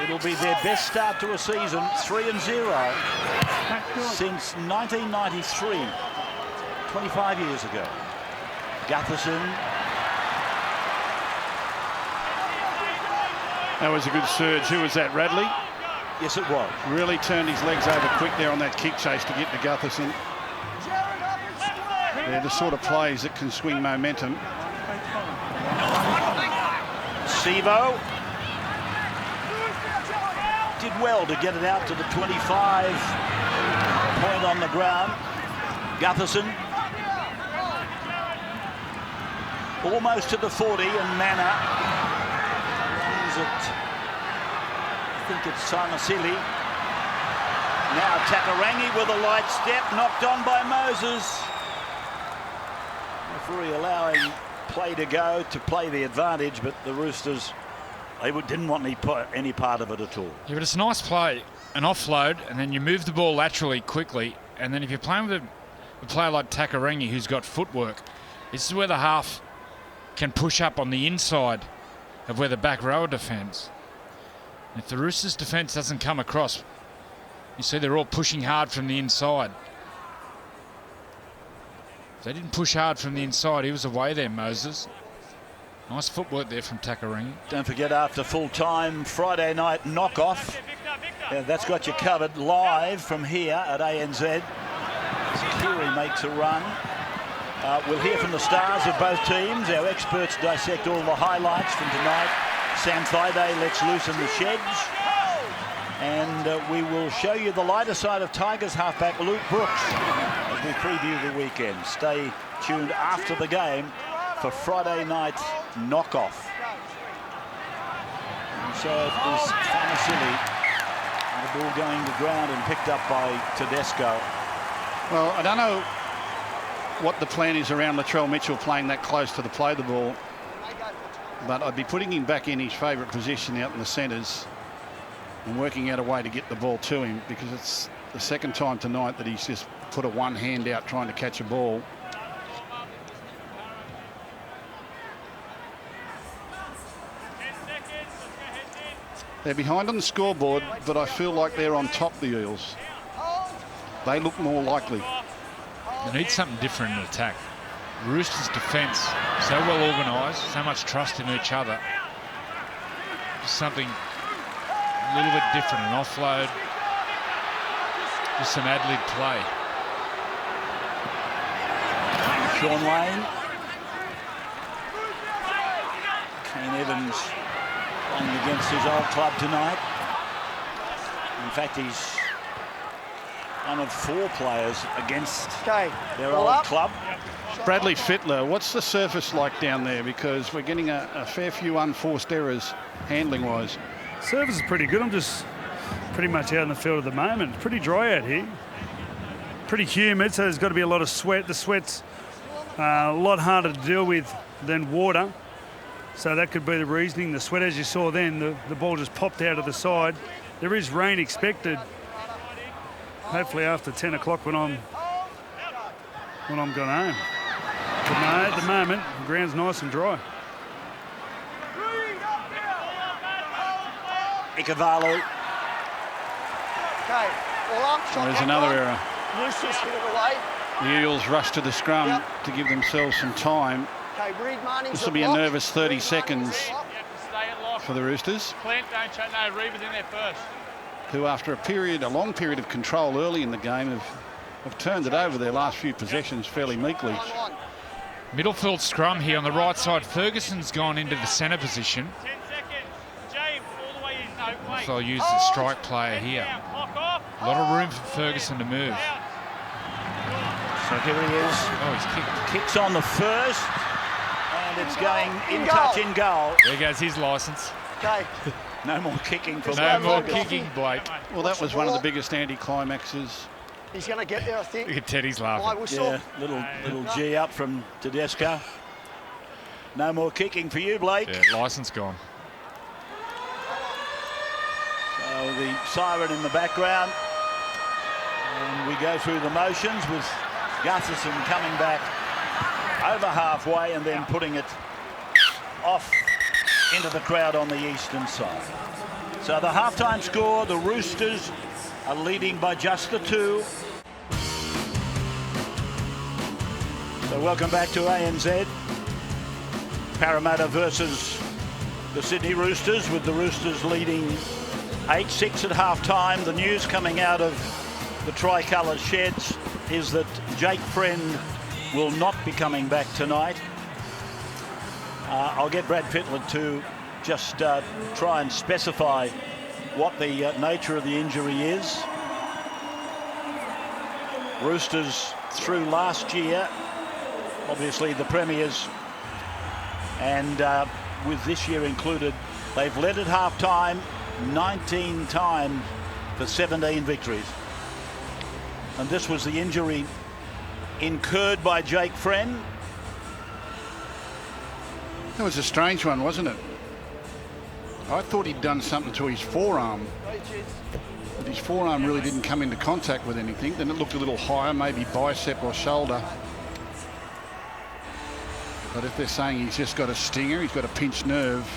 it'll be their best start to a season, 3-0, since 1993, 25 years ago. Gutherson. That was a good surge. Who was that, Radley? Yes, it was. Really turned his legs over quick there on that kick chase to get to Gutherson. They're the sort of plays that can swing momentum. Sevo did well to get it out to the 25 point on the ground. Gutherson almost to the 40, and Manna runs it. I think it's Samasili. Now Takarangi with a light step, knocked on by Moses. Referee allowing play to go to play the advantage, but the Roosters, they didn't want any part of it at all. Yeah, but it's a nice play, an offload, and then you move the ball laterally quickly, and then if you're playing with a player like Takarangi who's got footwork, this is where the half can push up on the inside of where the back rower defends. And if the Roosters' defence doesn't come across, you see they're all pushing hard from the inside. If they didn't push hard from the inside, he was away there, Moses. Nice footwork there from Takarangi. Don't forget, after full time, Friday night knockoff. Yeah, that's got you covered live from here at ANZ. Kiri makes a run. We'll hear from the stars of both teams. Our experts dissect all the highlights from tonight. Sam Thaiday lets loose in the sheds. And we will show you the lighter side of Tigers halfback Luke Brooks as we preview the weekend. Stay tuned after the game for Friday night knockoff. And so it is Famasili. The ball going to ground and picked up by Tedesco. Well, I don't know what the plan is around Latrell Mitchell playing that close to the play the ball, but I'd be putting him back in his favourite position out in the centres and working out a way to get the ball to him, because it's the second time tonight that he's just put a one hand out trying to catch a ball. They're behind on the scoreboard, but I feel like they're on top, the Eels. They look more likely. They need something different in attack. Roosters' defence, so well organised, so much trust in each other. Just something a little bit different, an offload, just some ad-lib play. Sean Lane. Kane Evans playing against his old club tonight. In fact, he's one of 4 players against their old club. Bradley Fittler, what's the surface like down there? Because we're getting a fair few unforced errors handling-wise. Surface is pretty good. I'm just pretty much out in the field at the moment. It's pretty dry out here. Pretty humid, so there's got to be a lot of sweat. The sweat's a lot harder to deal with than water. So that could be the reasoning. The sweat, as you saw then, the ball just popped out of the side. There is rain expected. Hopefully after 10 o'clock when I'm gone home. But no, at the moment, the ground's nice and dry. Ikavalu. There's another error. Roosters hit it away. The Eels rush to the scrum to give themselves some time. This will be a nervous 30 seconds for the Roosters, Clint, don't show no Reavers in there first. who after a long period of control early in the game have turned it over their last few possessions fairly meekly. Middlefield scrum here on the right side. Ferguson's gone into the centre position. 10 seconds. James, all the way in. No, wait. So I'll use the strike player here. Clock off. A lot of room for Ferguson to move. So here he is. Oh, he's kicked. Kicks on the first, and it's going in goal. touch in goal. There goes his licence. Okay. No more kicking for No more Blake. kicking, Blake. Well, that was one of the biggest anticlimaxes. He's going to get there, I think. Look at Teddy's My laughing. whistle. Yeah, little G up from Tedesco. No more kicking for you, Blake. Yeah, licence gone. So the siren in the background. And we go through the motions with Gutherson coming back over halfway and then putting it off into the crowd on the eastern side. So the halftime score, the Roosters are leading by just the 2. So welcome back to ANZ. Parramatta versus the Sydney Roosters, with the Roosters leading 8-6 at half-time. The news coming out of the tricolour sheds is that Jake Friend will not be coming back tonight. I'll get Brad Fittler to just try and specify what the nature of the injury is. Roosters through last year, obviously the premiers, and with this year included, they've led at half-time 19 times for 17 victories. And this was the injury incurred by Jake Friend. That was a strange one, wasn't it? I thought he'd done something to his forearm. But his forearm really didn't come into contact with anything. Then it looked a little higher, maybe bicep or shoulder. But if they're saying he's just got a stinger, he's got a pinched nerve,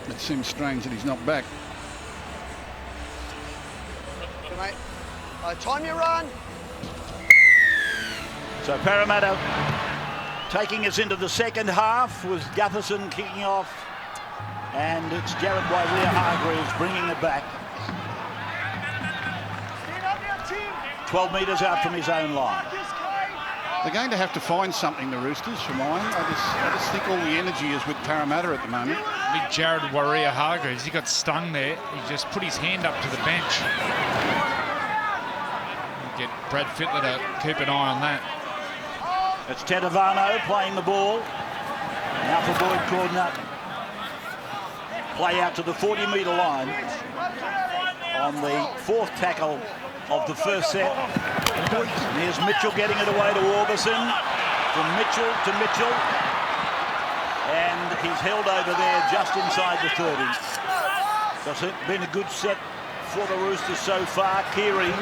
it seems strange that he's not back. Okay, mate. Time you run. So Parramatta taking us into the second half with Gutherson kicking off, and it's Jared Waerea-Hargreaves bringing it back. 12 metres out from his own line. They're going to have to find something, the Roosters, for mine. I just think all the energy is with Parramatta at the moment. Big Jared Waerea-Hargreaves, he got stung there. He just put his hand up to the bench. Get Brad Fittler to keep an eye on that. It's Tedavano playing the ball. Now for Boyd Cordner. Play out to the 40-metre line on the 4th tackle of the first set. And here's Mitchell getting it away to Orbison. From Mitchell to Mitchell. And he's held over there just inside the 30. So it's been a good set for the Roosters so far. Keary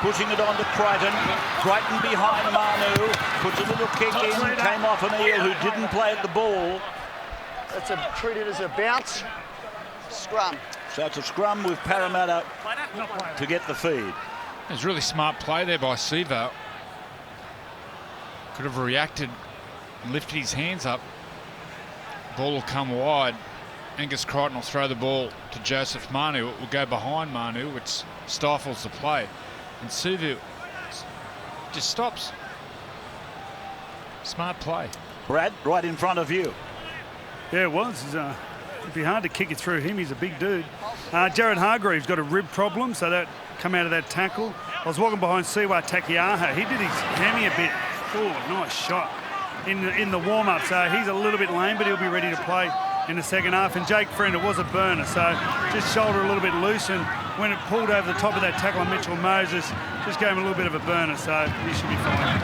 pushing it on to Crichton. Crichton behind Manu. Puts a little kick in. Came off an Eel who didn't play at the ball. That's treated as a bounce. Scrum. So it's a scrum with Parramatta to get the feed. It was really smart play there by Sivo. Could have reacted, lifted his hands up. Ball will come wide. Angus Crichton will throw the ball to Joseph Manu. It will go behind Manu, which stifles the play. And Sivo just stops. Smart play. Brad, right in front of you. Yeah, it was. It'd be hard to kick it through him. He's a big dude. Jared Hargreaves got a rib problem, so that come out of that tackle. I was walking behind Siwa Takiaha. He did his hammy a bit. Oh, nice shot in the warm-up. So he's a little bit lame, but he'll be ready to play in the second half. And Jake Friend, it was a burner, so just shoulder a little bit loose, and when it pulled over the top of that tackle on Mitchell Moses, just gave him a little bit of a burner, so he should be fine.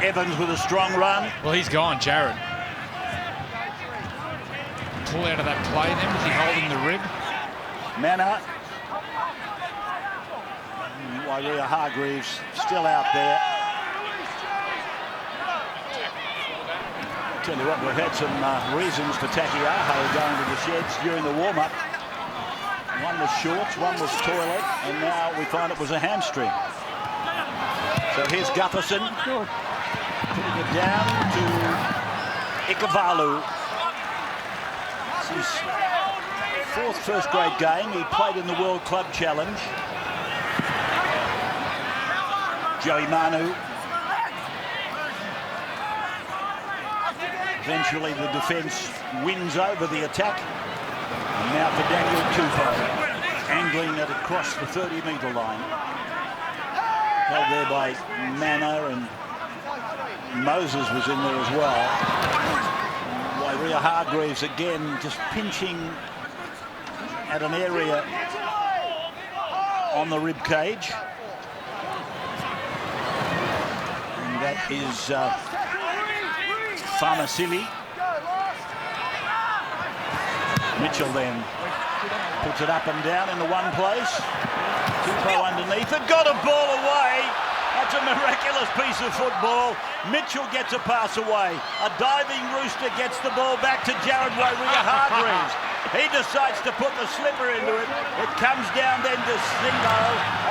Evans with a strong run. Well, he's gone, Jared. Pull out of that play then, was he holding the rib? Manna. Waerea-Hargreaves still out there. Tell you what, we've had some reasons for Takiaho going to the sheds during the warm-up. One was shorts, one was toilet, and now we find it was a hamstring. So here's Gutherson putting it down to Ikavalu. It's his 4th first-grade game. He played in the World Club Challenge. Joey Manu. Eventually the defence wins over the attack. And now for Daniel Tupou, angling it across the 30-metre line. held there by Manor, and Moses was in there as well. Wairia Hargreaves again just pinching at an area on the rib cage. And that is Farmasili. Mitchell then puts it up and down in the one place. Tupou underneath it, got a ball away. That's a miraculous piece of football. Mitchell gets a pass away. A diving Rooster gets the ball back to Jared Wairia Hargreaves. He decides to put the slipper into it. It comes down then to Sebo,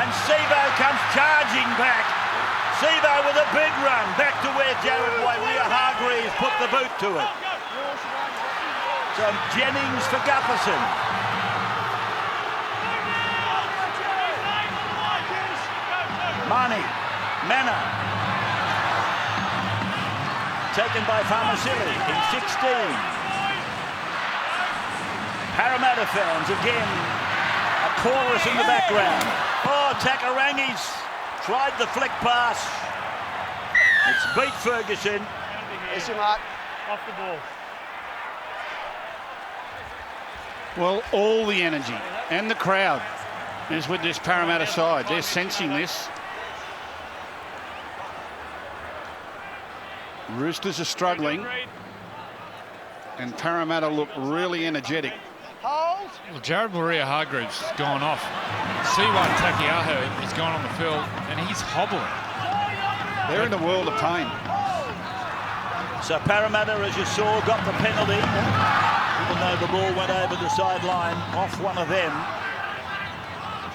and Sebo comes charging back. Sebo with a big run back to where Jared Wairia Hargreaves put the boot to it. So Jennings for Gutherson. Mana. Taken by Farmasili in 16. Parramatta fans again. A chorus in the background. Oh, Takarangi's tried the flick pass. It's beat Ferguson. Yes, Mark. Off the ball. Well, all the energy and the crowd is with this Parramatta side. They're sensing this. Roosters are struggling, and Parramatta look really energetic. Hold. Well, Jared Wairia Hargreaves has gone off. Siwa Takiaho has gone on the field, and he's hobbling. They're in a world of pain. So Parramatta, as you saw, got the penalty. Even though the ball went over the sideline off one of them,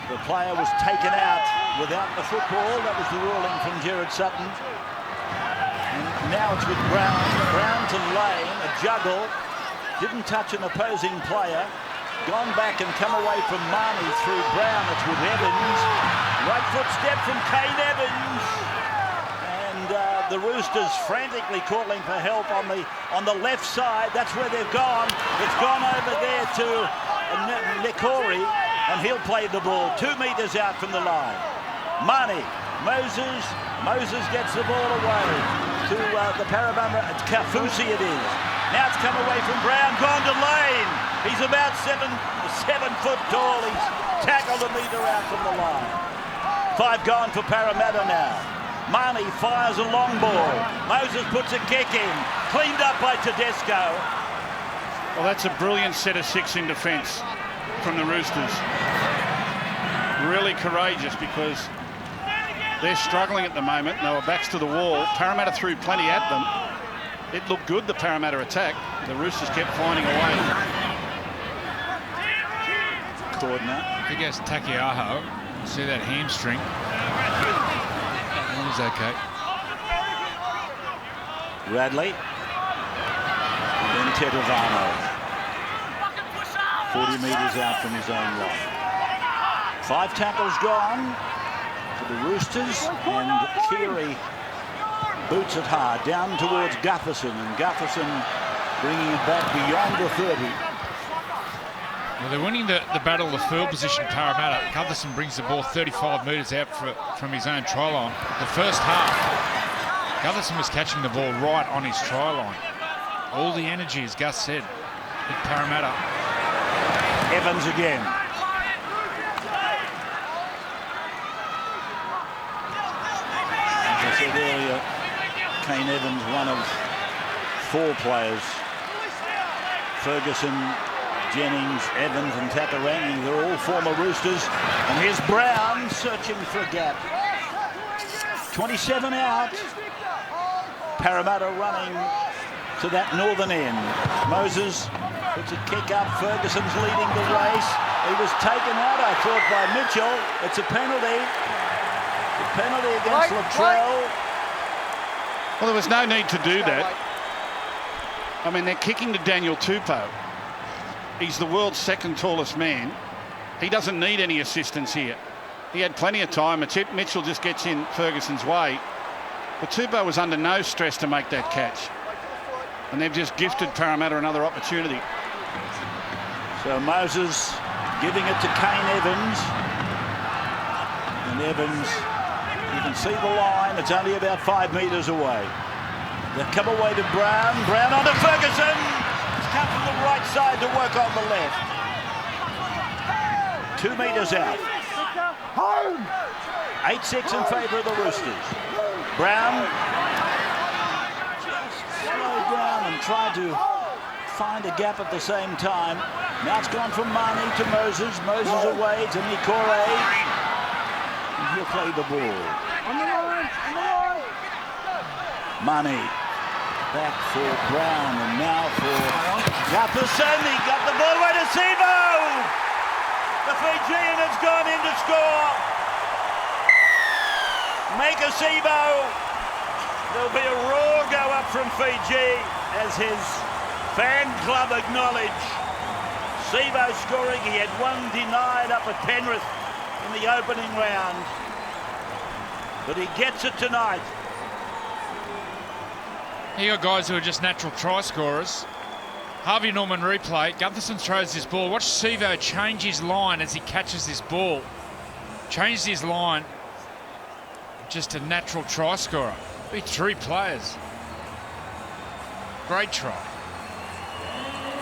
the player was taken out without the football. That was the ruling from Gerard Sutton. And now it's with Brown. Brown to Lane, a juggle. Didn't touch an opposing player. Gone back and come away from Marnie through Brown. It's with Evans. Right foot step from Kane Evans. And the Roosters frantically calling for help on the left side. That's where they've gone. It's gone over there to Nikori, and he'll play the ball 2 metres out from the line. Marnie, Moses gets the ball away to the Parramatta. It's Kafusi it is. Now it's come away from Brown, gone to Lane. He's about 7 foot tall. He's tackled a metre out from the line. 5 gone for Parramatta now. Marnie fires a long ball. Moses puts a kick in. Cleaned up by Tedesco. Well, that's a brilliant set of 6 in defence from the Roosters. Really courageous, because they're struggling at the moment. They were backs to the wall. Parramatta threw plenty at them. It looked good, the Parramatta attack. The Roosters kept finding a way. Cordner. I think that's Takiaho. See that hamstring. He's okay. Radley. And then Tetevano. 40 metres out from his own line. 5 tackles gone for the Roosters, and Keary boots it hard down towards Gutherson, and Gutherson bringing it back beyond the 30. Well, they're winning the battle of the field position, Parramatta. Gutherson brings the ball 35 metres out from his own try line. The first half, Gutherson was catching the ball right on his try line. All the energy, as Gus said, with Parramatta. Evans again. As I said earlier, Kane Evans, one of 4 players. Ferguson, Jennings, Evans and Takarangi, they're all former Roosters. And here's Brown searching for a gap. 27 out. Parramatta running to that northern end. Moses puts a kick up. Ferguson's leading the race. He was taken out, I thought, by Mitchell. It's a penalty. The penalty against Latrell. Well, there was no need to do that. I mean, they're kicking to Daniel Tupou. He's the world's 2nd tallest man. He doesn't need any assistance here. He had plenty of time. Mitchell just gets in Ferguson's way. But Tupou was under no stress to make that catch. And they've just gifted Parramatta another opportunity. So Moses giving it to Kane Evans. And Evans, you can see the line. It's only about 5 metres away. They come away to Brown. Brown onto Ferguson. He's come from the right side to work on the left. 2 metres out. 8-6 in favour of the Roosters. Brown slowed down and tried to find a gap at the same time. Now it's gone from Marnie to Moses. Moses away to Nikore. And he'll play the ball. Marnie back for Brown and now for Gutherson. He got the ball away to Sivo. The Fijian has gone in to score. Make a Sivo. There'll be a roar go up from Fiji as his fan club acknowledge. Sivo scoring. He had one denied up at Penrith in the opening round. But he gets it tonight. You got guys who are just natural try scorers. Harvey Norman replay. Gutherson throws this ball. Watch Sivo change his line as he catches this ball. Changed his line. Just a natural try scorer. Be 3 players. Great try.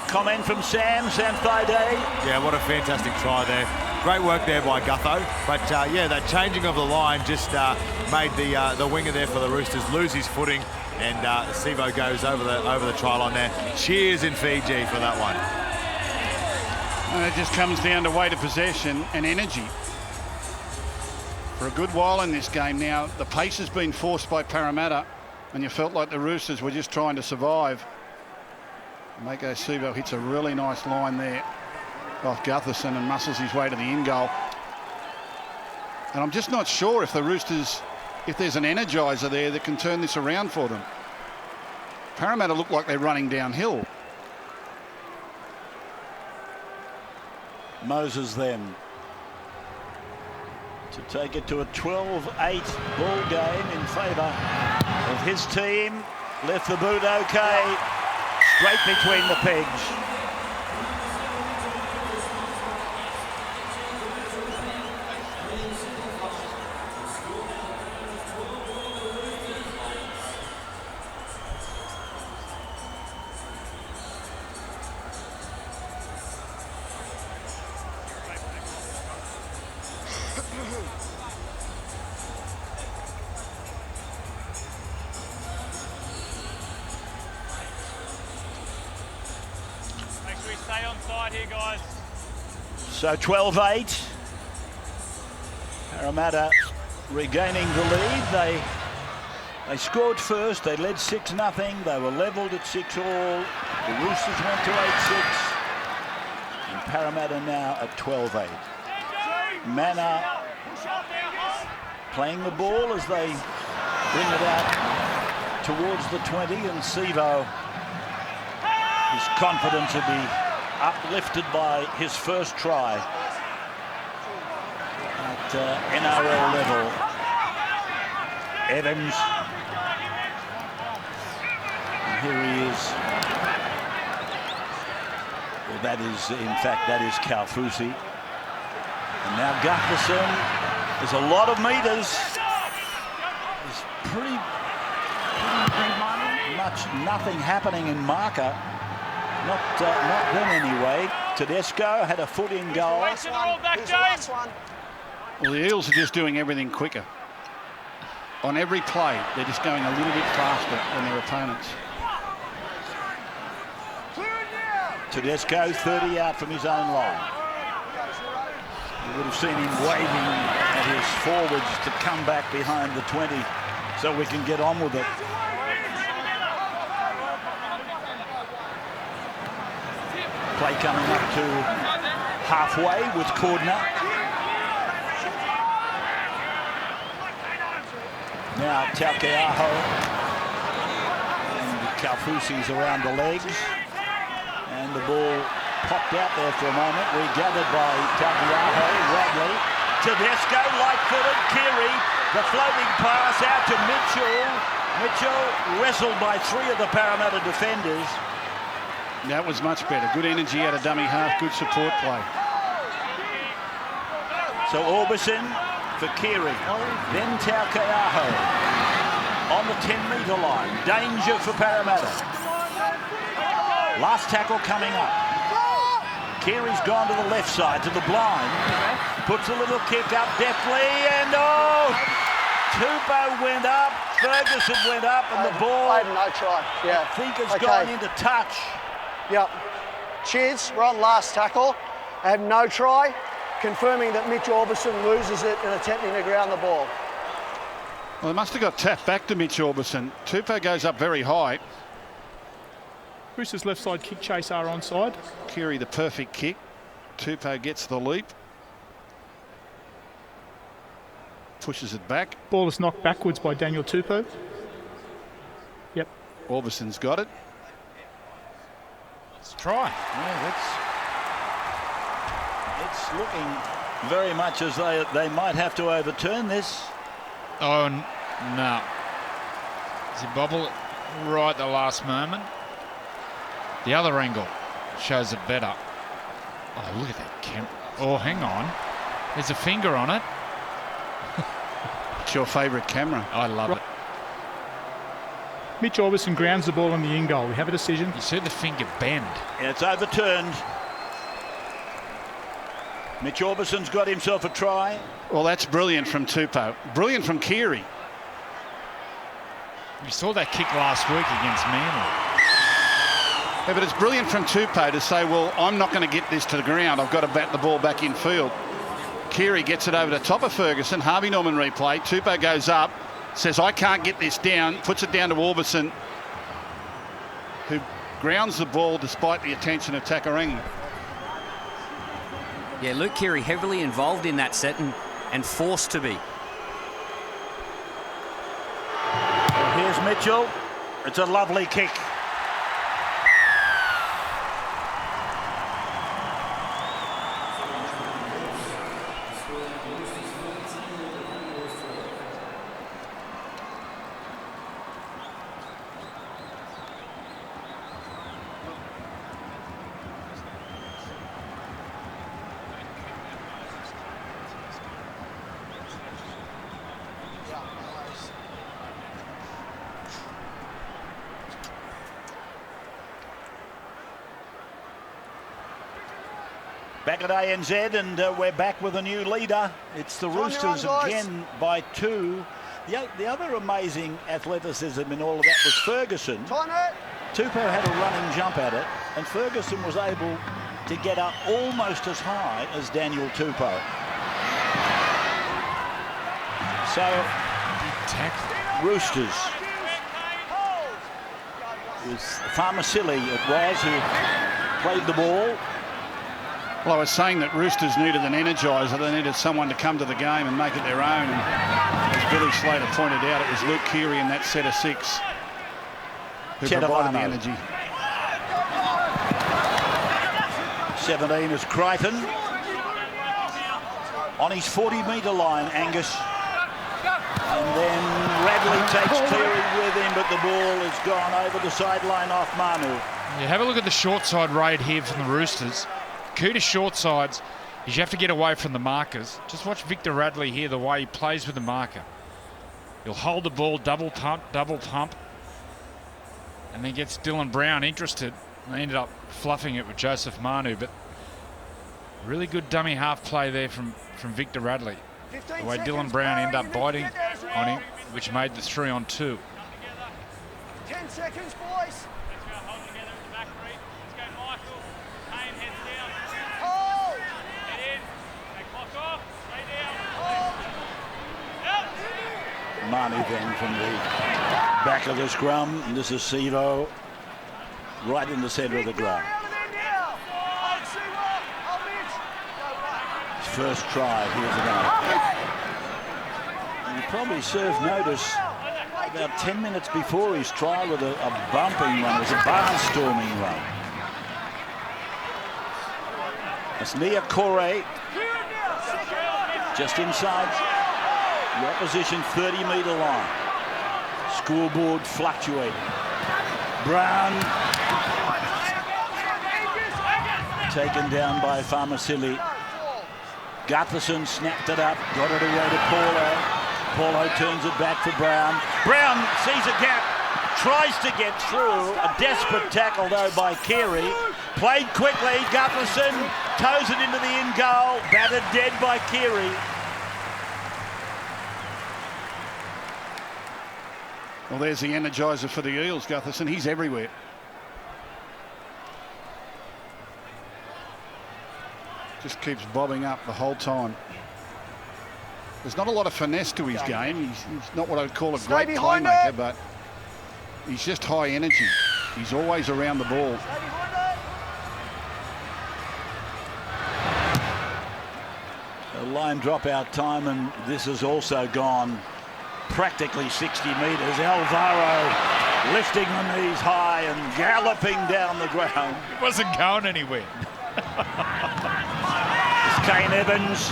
Comment from Sam Thaiday. Yeah, what a fantastic try there. Great work there by Gutho. But yeah, that changing of the line just made the winger there for the Roosters lose his footing, and Sivo goes over the try line there. Cheers in Fiji for that one. And it just comes down to weight of possession and energy. For a good while in this game now, the pace has been forced by Parramatta, and you felt like the Roosters were just trying to survive. Mako Sivo hits a really nice line there off Gutherson and muscles his way to the in goal. And I'm just not sure if the Roosters, if there's an energiser there that can turn this around for them. Parramatta look like they're running downhill. Moses then to take it to a 12-8 ball game in favour of his team. Left the boot okay. Straight between the pegs. Stay on side here, guys. So 12-8. Parramatta regaining the lead. They scored first. They led 6-0. They were levelled at 6-all. The Roosters went to 8-6. And Parramatta now at 12-8. Mana playing the ball as they bring it out towards the 20, and Sivo, his confidence will be uplifted by his first try at NRL level. Evans, and here he is. Well, that is Kaufusi. And now Gutherson. There's a lot of metres. There's pretty much nothing happening in marker. Not then anyway. Tedesco had a foot in goal. Well, the Eels are just doing everything quicker. On every play, they're just going a little bit faster than their opponents. Tedesco 30 out from his own line. You would have seen him waving at his forwards to come back behind the 20 so we can get on with it. Play coming up to halfway with Cordner. Now Taukeaho and Kaufusi's around the legs, and the ball popped out there for a moment, regathered by Taukeaho. Radley, Tedesco, light-footed, Keary, the floating pass out to Mitchell. Mitchell wrestled by 3 of the Parramatta defenders. That was much better. Good energy out of dummy half, good support play. So Orbison for Keary. Then Taukeaho on the 10-metre line. Danger for Parramatta. Last tackle coming up. Keary's gone to the left side, to the blind. Puts a little kick up deftly, and Tupou went up, Ferguson went up, and the ball, No try. Yeah. I think, has gone into touch. Yep. Cheers. We're on last tackle. I have no try, confirming that Mitch Orbison loses it in attempting to ground the ball. Well, they must have got tapped back to Mitch Orbison. Tupou goes up very high. Roosters left side kick chase are onside. Keary the perfect kick. Tupou gets the leap. Pushes it back. Ball is knocked backwards by Daniel Tupou. Yep. Orbison's got it. Let's try. Yeah, it's looking very much as they might have to overturn this. Oh, no. Does he bobble it right at the last moment? The other angle shows it better. Oh, look at that camera. Oh, hang on. There's a finger on it. It's your favourite camera. I love it. Mitch Orbison grounds the ball on the in goal. We have a decision. You see the finger bend. And it's overturned. Mitch Orbison's got himself a try. Well, that's brilliant from Tupou. Brilliant from Keary. You saw that kick last week against Manly. Yeah, but it's brilliant from Tupou to say, well, I'm not going to get this to the ground. I've got to bat the ball back in field. Keary gets it over the top of Ferguson. Harvey Norman replay. Tupou goes up, says, I can't get this down, puts it down to Orbison, who grounds the ball despite the attention of Takarangi. Yeah, Luke Keary heavily involved in that set and forced to be. Well, here's Mitchell. It's a lovely kick. Back at ANZ, and we're back with a new leader. It's the Roosters again by 2. The other amazing athleticism in all of that was Ferguson. Tupou had a running jump at it, and Ferguson was able to get up almost as high as Daniel Tupou. So, Roosters. It was Farmasili, it was, who played the ball. Well, I was saying that Roosters needed an energiser. They needed someone to come to the game and make it their own. And as Billy Slater pointed out, it was Luke Keary in that set of 6 who provided the energy. 17 is Crichton. On his 40-metre line, Angus. And then Radley takes Cleary with him, but the ball has gone over the sideline off Manu. Yeah, have a look at the short side raid here from the Roosters. Key to short sides is you have to get away from the markers. Just watch Victor Radley here, the way he plays with the marker. He'll hold the ball, double pump, and then gets Dylan Brown interested. They ended up fluffing it with Joseph Manu, but really good dummy half play there from Victor Radley. The way Dylan Brown ended up biting on him, which made the 3-on-2. 10 seconds, boys. Manu then from the back of the scrum, and this is Sivo right in the centre of the ground. His first try here tonight. And he probably served notice about 10 minutes before his try with a bumping run. It was a barnstorming run. It's Nia Corey just inside the opposition 30-metre line. Scoreboard fluctuating. Brown taken down by Farmasili. Gutherson snapped it up, got it away to Paulo. Paulo turns it back for Brown. Brown sees a gap, tries to get through. A desperate tackle, though, by Carey. Played quickly. Gutherson toes it into the in goal. Battered dead by Carey. Well, there's the energiser for the Eels, Gutherson. He's everywhere. Just keeps bobbing up the whole time. There's not a lot of finesse to his game. He's not what I would call a great playmaker, but he's just high energy. He's always around the ball. A line dropout time, and this has also gone practically 60 metres. Alvaro lifting the knees high and galloping down the ground. It wasn't going anywhere. It's Kane Evans.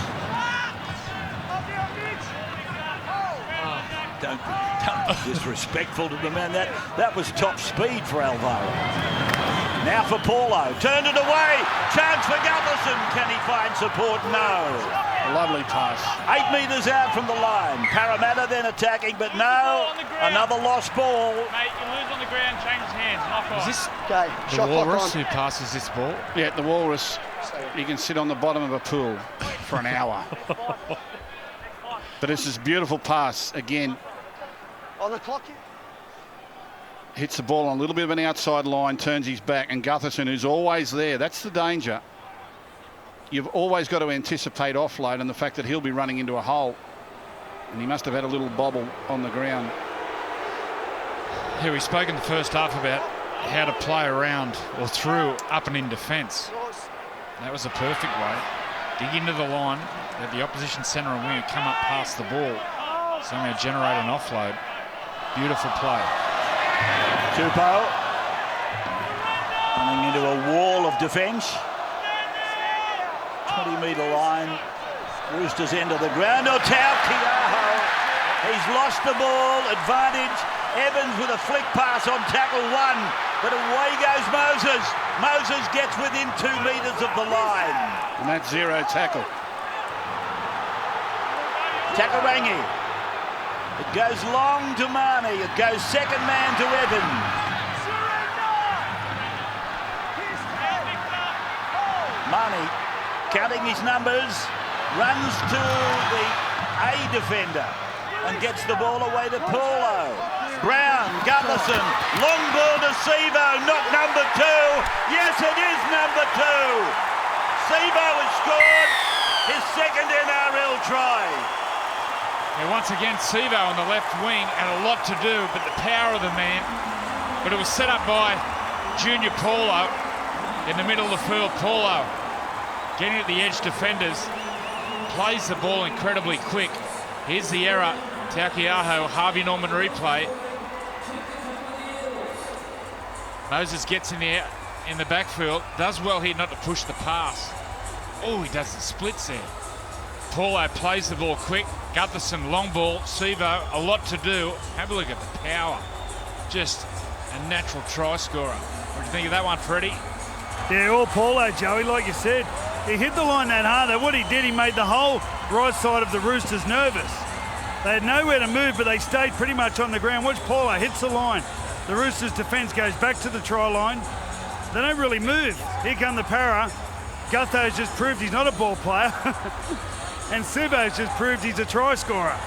Don't be disrespectful to the man. That was top speed for Alvaro. Now for Paulo. Turned it away. Chance for Gutherson. Can he find support? No. Lovely pass. 8 metres out from the line. Parramatta then attacking, but no. Another lost ball. Mate, you lose on the ground, change hands, knock off. Is this Okay, the shot clock Walrus on. who passes this ball? Yeah, the Walrus. You can sit on the bottom of a pool for an hour. But it's this beautiful pass again. On the clock here. Hits the ball on a little bit of an outside line, turns his back, and Gutherson, who's always there. That's the danger. You've always got to anticipate offload and the fact that he'll be running into a hole. And he must have had a little bobble on the ground. Yeah, we spoke in the first half about how to play around or through up and in defence. That was a perfect way. Dig into the line, let the opposition centre and winger come up past the ball. Somehow generate an offload. Beautiful play. Tupou running into a wall of defence. 20-metre line. Roosters end of the ground. Oh, Kiaho. He's lost the ball. Advantage. Evans with a flick pass on tackle 1. But away goes Moses. Moses gets within 2 metres of the line. And that's zero tackle. Takarangi. It goes long to Marnie. It goes second man to Evans. Marnie, counting his numbers, runs to the A defender and gets the ball away to Paulo. Brown, Gutherson, long ball to Sivo, not number 2. Yes, it is number 2. Sivo has scored his second NRL try. And once again, Sivo on the left wing had a lot to do, but the power of the man. But it was set up by Junior Paulo in the middle of the field. Paulo getting at the edge defenders, plays the ball incredibly quick. Here's the error. Taukeiaho, Harvey Norman replay. Moses gets in the backfield, does well here not to push the pass. Oh, he does the splits there. Paulo plays the ball quick. Gutherson, long ball. Sivo, a lot to do. Have a look at the power. Just a natural try scorer. What do you think of that one, Freddie? Yeah, all Paulo, Joey, like you said. He hit the line that hard. What he did, he made the whole right side of the Roosters nervous. They had nowhere to move, but they stayed pretty much on the ground. Watch Paulo, hits the line. The Roosters' defence goes back to the try line. They don't really move. Here come the Para. Gutho's just proved he's not a ball player. And Sivo's just proved he's a try scorer.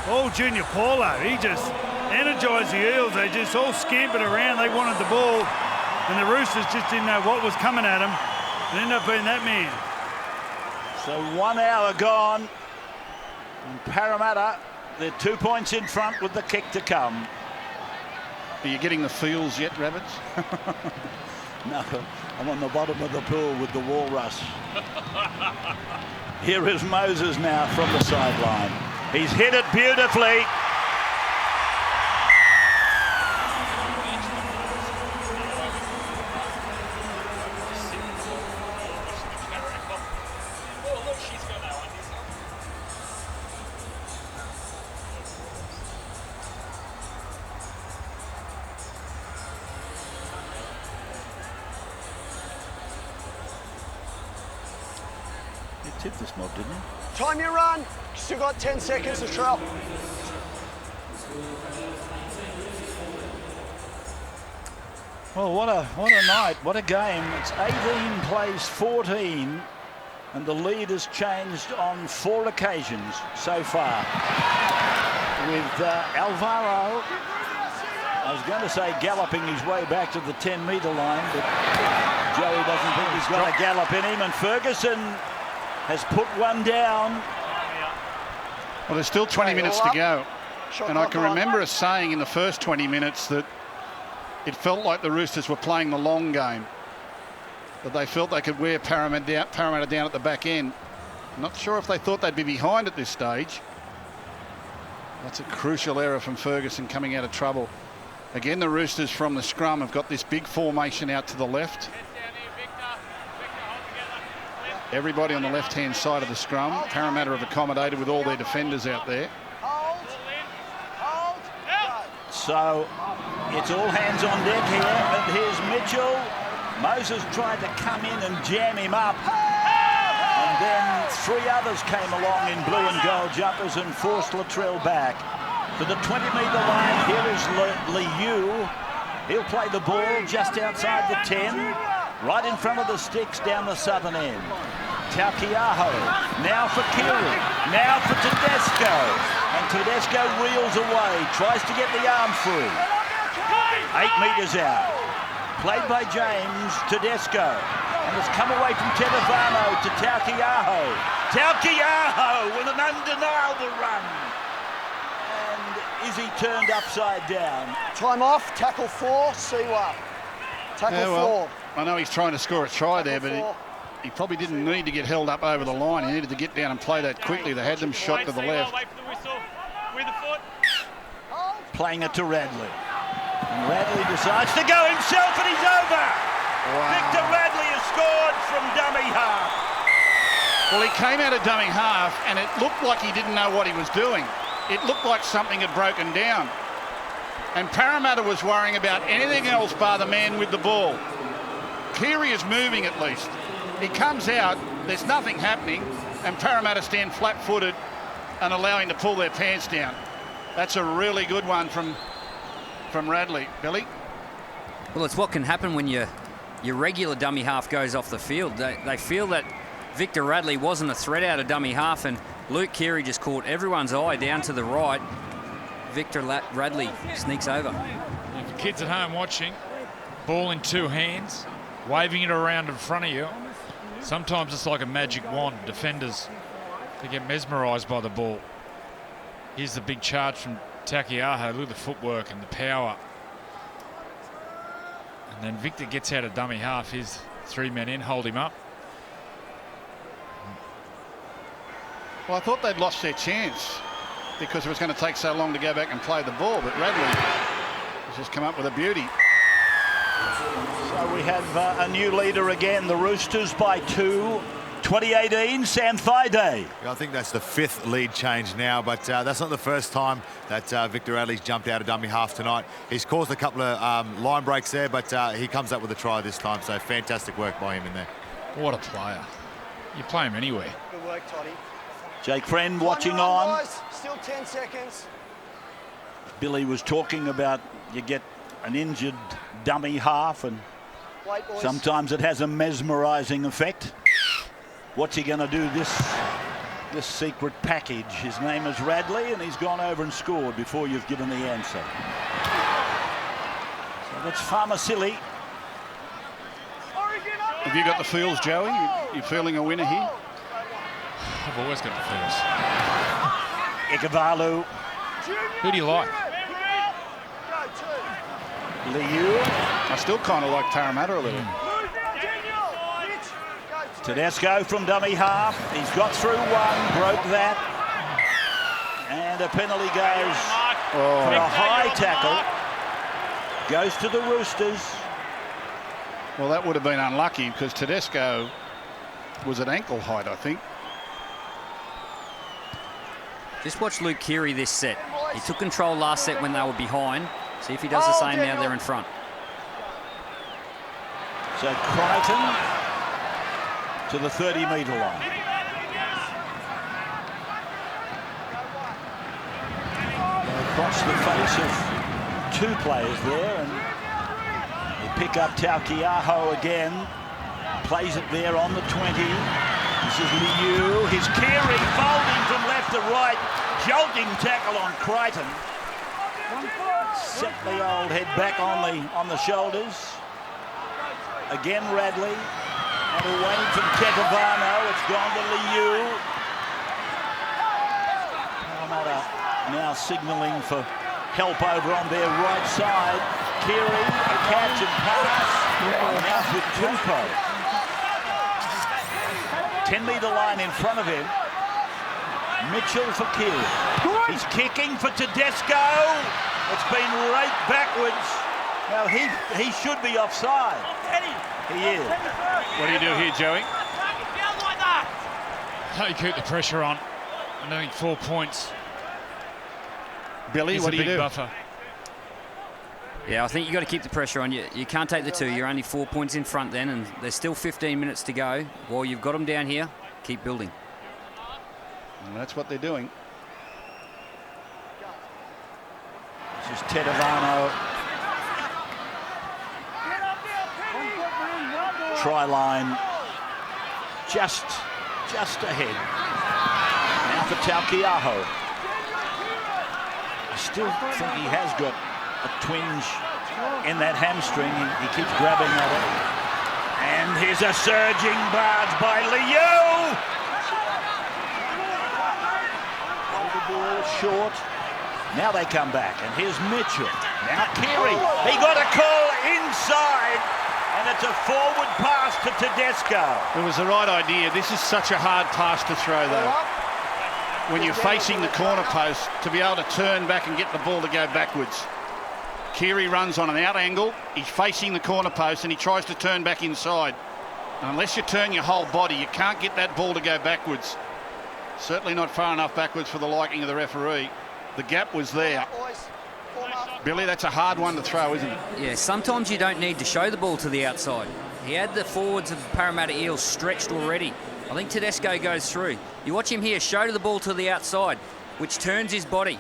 Oh, Junior Paulo, he just energised the Eels. They just all scampered around. They wanted the ball. And the Roosters just didn't know what was coming at them. It ended up being that man. So 1 hour gone. And Parramatta, they're 2 points in front with the kick to come. Are you getting the feels yet, Rabbits? No, I'm on the bottom of the pool with the walrus. Here is Moses now from the sideline. He's hit it beautifully. You tipped this mob, didn't you? Time your run. Still got 10 seconds to trial. Well, what a night, what a game. It's 18 plays 14, and the lead has changed on 4 occasions so far. With Alvaro, I was going to say galloping his way back to the 10-metre line, but Joey doesn't think he's got a gallop in him, and Ferguson has put one down. Well, there's still 20 minutes to go. And I can remember us saying in the first 20 minutes that it felt like the Roosters were playing the long game, that they felt they could wear Parramatta down at the back end. I'm not sure if they thought they'd be behind at this stage. That's a crucial error from Ferguson coming out of trouble. Again, the Roosters from the scrum have got this big formation out to the left. Everybody on the left-hand side of the scrum. Parramatta have accommodated with all their defenders out there. So it's all hands on deck here, and here's Mitchell. Moses tried to come in and jam him up, and then 3 others came along in blue and gold jumpers and forced Latrell back. To the 20-metre line, here is Liu. He'll play the ball just outside the 10, right in front of the sticks down the southern end. Taukiaho, now for Kiri, now for Tedesco, and Tedesco reels away, tries to get the arm through. 8 metres out, played by James, Tedesco, and has come away from Tedevano to Taukiaho. Taukiaho with an undeniable run. And is he turned upside down? Time off, tackle 4, Siwa. Tackle 4. I know he's trying to score a try there, but he probably didn't need to get held up over the line. He needed to get down and play that quickly. They had them shot to the left. Playing it to Radley. And Radley decides to go himself, and he's over. Wow. Victor Radley has scored from dummy half. Well, he came out of dummy half, and it looked like he didn't know what he was doing. It looked like something had broken down. And Parramatta was worrying about anything else bar the man with the ball. Cleary is moving at least. He comes out, there's nothing happening, and Parramatta stand flat-footed and allow him to pull their pants down. That's a really good one from Radley. Billy? Well, it's what can happen when your regular dummy half goes off the field. They feel that Victor Radley wasn't a threat out of dummy half, and Luke Keary just caught everyone's eye down to the right. Victor Radley sneaks over. And for kids at home watching, ball in 2 hands, waving it around in front of you. Sometimes it's like a magic wand. Defenders, they get mesmerised by the ball. Here's the big charge from Takiaho. Look at the footwork and the power. And then Victor gets out of dummy half. His 3 men in, hold him up. Well, I thought they'd lost their chance because it was going to take so long to go back and play the ball, but Radley has just come up with a beauty. So we have a new leader again, the Roosters by 2. 2018, Sam Thaiday. I think that's the 5th lead change now, but that's not the first time that Victor Radley's jumped out of dummy half tonight. He's caused a couple of line breaks there, but he comes up with a try this time, so fantastic work by him in there. What a player. You play him anywhere. Good work, Toddy. Jake Friend watching on. Guys. Still 10 seconds. Billy was talking about you get an injured dummy half, and sometimes it has a mesmerising effect. What's he going to do this secret package? His name is Radley, and he's gone over and scored before you've given the answer. So that's Farmasili. Have you got the feels, Joey? You feeling a winner here? I've always got the feels. Ikavalu. Who do you like? Liu. I still kind of like Parramatta a little. Tedesco from dummy half. He's got through one, broke that. And a penalty goes for a high tackle. Goes to the Roosters. Well, that would have been unlucky because Tedesco was at ankle height, I think. Just watch Luke Keary this set. He took control last set when they were behind. See if he does the same now they're in front. So Crichton to the 30-metre line. across the face of two players there, and they pick up Taukiaho again. Plays it there on the 20. This is Liu. Here's Keary folding from left to right. Jolting tackle on Crichton. Set the old head back on the shoulders. Again Radley. And away from Tetevano. It's gone to Liu. Parramatta now signalling for help over on their right side. Keary, a catch and pass. Now with Tupou. 10-metre line in front of him. Mitchell for Keary. He's kicking for Tedesco. It's been raked backwards. Now he should be offside. He is. What do you do here, Joey? How you keep the pressure on. And I think 4 points. Billy, what do you do? Buffer. Yeah, I think you've got to keep the pressure on. You can't take the two. You're only 4 points in front then, and there's still 15 minutes to go. While you've got them down here, keep building. And that's what they're doing. This is Tetevano. Try line just ahead. Now for Taukiaho. I still think he has got a twinge in that hamstring. He keeps grabbing at it. And here's a surging barge by Liu. The ball short. Now they come back, and here's Mitchell. Now Keary. He got a call inside, and it's a forward pass to Tedesco. It was the right idea. This is such a hard pass to throw, though. When you're facing the corner post, to be able to turn back and get the ball to go backwards. Keary runs on an out angle. He's facing the corner post, and he tries to turn back inside. And unless you turn your whole body, you can't get that ball to go backwards. Certainly not far enough backwards for the liking of the referee. The gap was there. Billy, that's a hard one to throw, isn't it? Yeah, sometimes you don't need to show the ball to the outside. He had the forwards of the Parramatta Eels stretched already. I think Tedesco goes through. You watch him here, show the ball to the outside, which turns his body.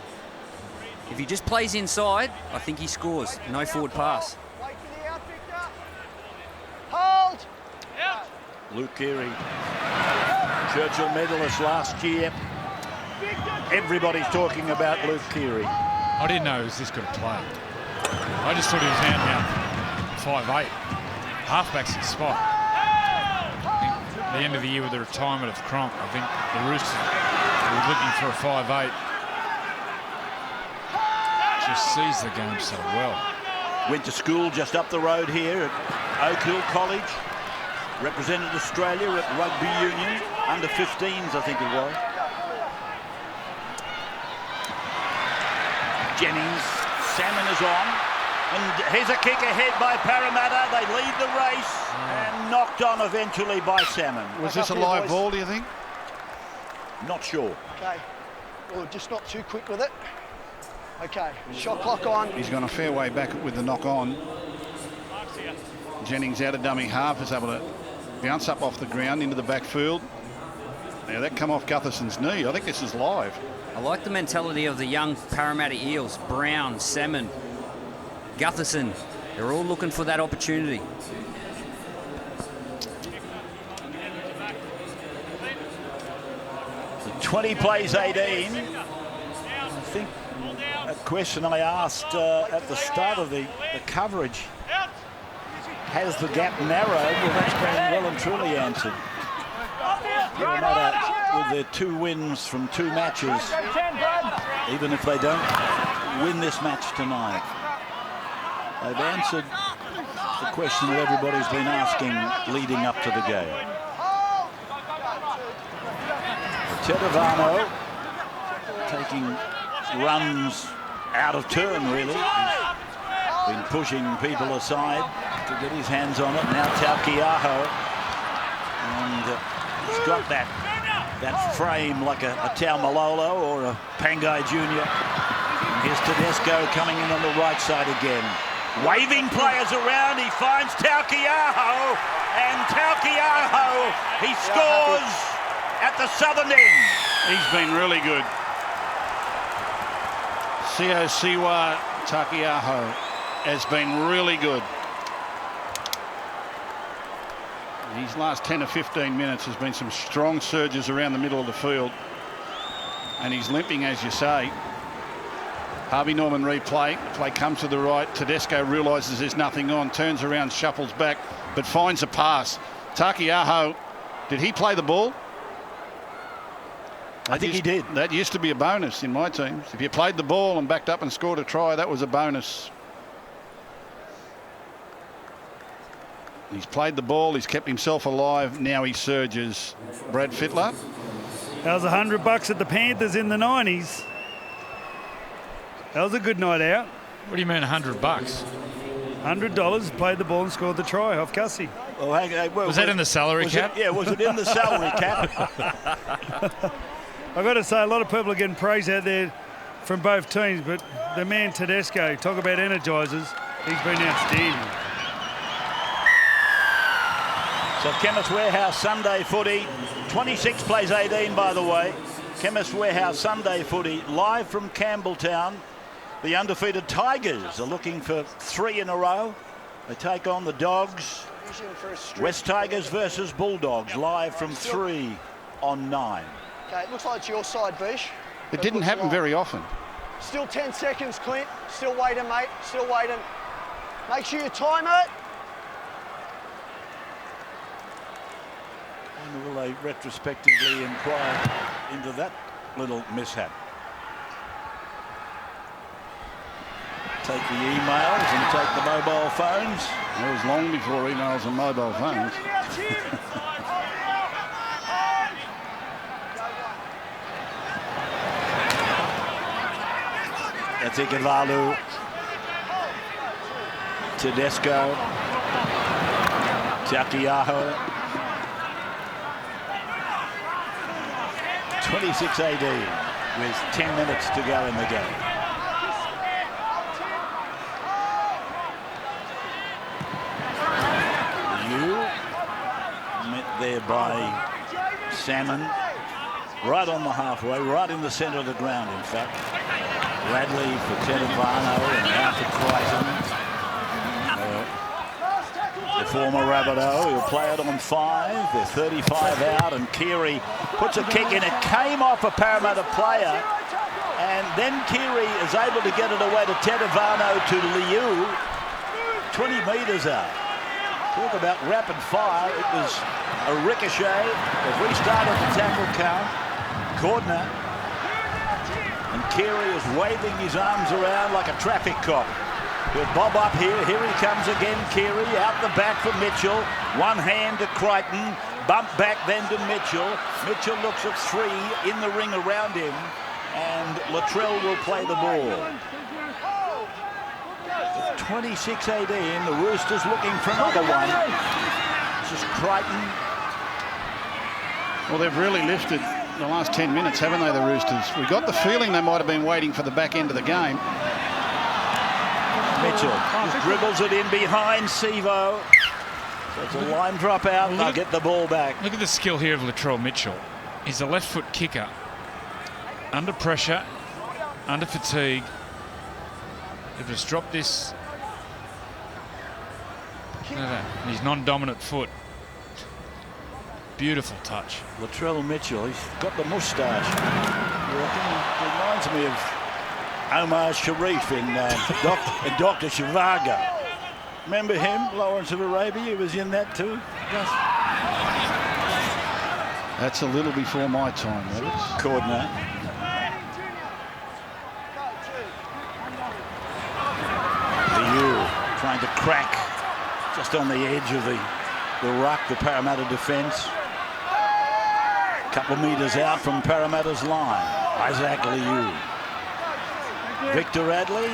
If he just plays inside, I think he scores. No forward pass. Hold! Luke Keary, Churchill medalist last year. Everybody's talking about Luke Keary. I didn't know he was this good a player. I just thought he was out 5'8". Halfback's his spot. I think at the end of the year with the retirement of Cronk, I think the Roosters were looking for a 5'8". Just sees the game so well. Went to school just up the road here at Oak Hill College. Represented Australia at Rugby Union, under 15s I think it was. Jennings, Salmon is on, and here's a kick ahead by Parramatta. They lead the race and knocked on eventually by Salmon. Was this a live ball, do you think? Not sure. Okay, well, just not too quick with it. Okay, shot clock on. He's gone a fair way back with the knock on. Jennings out of dummy half is able to bounce up off the ground into the backfield. Now that come off Gutherson's knee. I think this is live. I like the mentality of the young Parramatta Eels. Brown, Salmon, Gutherson. They're all looking for that opportunity. The 20 plays 18. I think a question I asked at the start of the coverage. Has the gap narrowed? Well, that's been well and truly answered. Parramatta, with their 2 wins from 2 matches, even if they don't win this match tonight, they've answered the question that everybody's been asking leading up to the game. Tetevano taking runs out of turn, really. He's been pushing people aside to get his hands on it. Now Taukiaho, and he's got that frame like a Taumalolo or a Pangai Jr. And here's Tedesco coming in on the right side again. Waving players around, he finds Taukiaho, and Taukiaho, he scores at the southern end. He's been really good. Siwa Takiaho has been really good. These last 10 or 15 minutes has been some strong surges around the middle of the field. And he's limping, as you say. Harvey Norman replay. Play comes to the right. Tedesco realises there's nothing on. Turns around, shuffles back, but finds a pass. Takiaho, did he play the ball? I think he did. That used to be a bonus in my teams. If you played the ball and backed up and scored a try, that was a bonus. He's played the ball. He's kept himself alive. Now he surges. Brad Fittler. That was $100 at the Panthers in the 90s. That was a good night out. What do you mean $100? $100, played the ball and scored the try off Gussie. Well, was that in the salary cap? Yeah, was it in the salary cap? I've got to say, a lot of people are getting praise out there from both teams, but the man Tedesco, talk about energizers, he's been outstanding. So Chemist Warehouse Sunday footy, 26 plays 18 by the way. Chemist Warehouse Sunday footy live from Campbelltown. The undefeated Tigers are looking for 3 in a row. They take on the Dogs. West Tigers versus Bulldogs live from 3 on 9. Okay, it looks like it's your side, Bish. It didn't happen very often. Still 10 seconds, Clint. Still waiting, mate. Still waiting. Make sure you time it. And will they retrospectively inquire into that little mishap? Take the emails and take the mobile phones. It was long before emails and mobile phones. That's Ikavalu. Tedesco. Takiaho. 26-18 with 10 minutes to go in the game. Met there by Salmon, right on the halfway, right in the centre of the ground, in fact. Radley for Tedevano and out to Crichton. The former Rabbitoh, he'll play it on 5. They're 35 out, and Keary puts a kick in. It came off a Parramatta player, and then Keary is able to get it away to Tedevano to Liu, 20 metres out. Talk about rapid fire. It was a ricochet. They've restarted the tackle count. Cordner. And Keary is waving his arms around like a traffic cop. He'll bob up here. Here he comes again, Keary. Out the back for Mitchell. One hand to Crichton. Bump back then to Mitchell. Mitchell looks at 3 in the ring around him. And Latrell will play the ball. 26-18, the Roosters looking for another one. This is Crichton. Well, they've really lifted the last 10 minutes, haven't they, the Roosters? We got the feeling they might have been waiting for the back end of the game. Mitchell just dribbles it in behind Sevo. So it's a line drop out. They'll get the ball back. Look at the skill here of Latrell Mitchell. He's a left foot kicker. Under pressure, under fatigue. They've just dropped this. His non-dominant foot. Beautiful touch. Latrell Mitchell, he's got the moustache. He reminds me of Omar Sharif in Dr. Shivago. Remember him, Lawrence of Arabia? He was in that too. Yes. That's a little before my time, Roberts. Cordner. Liu trying to crack just on the edge of the ruck, the Parramatta defence. A couple of metres out from Parramatta's line. Isaac Liu. Victor Radley,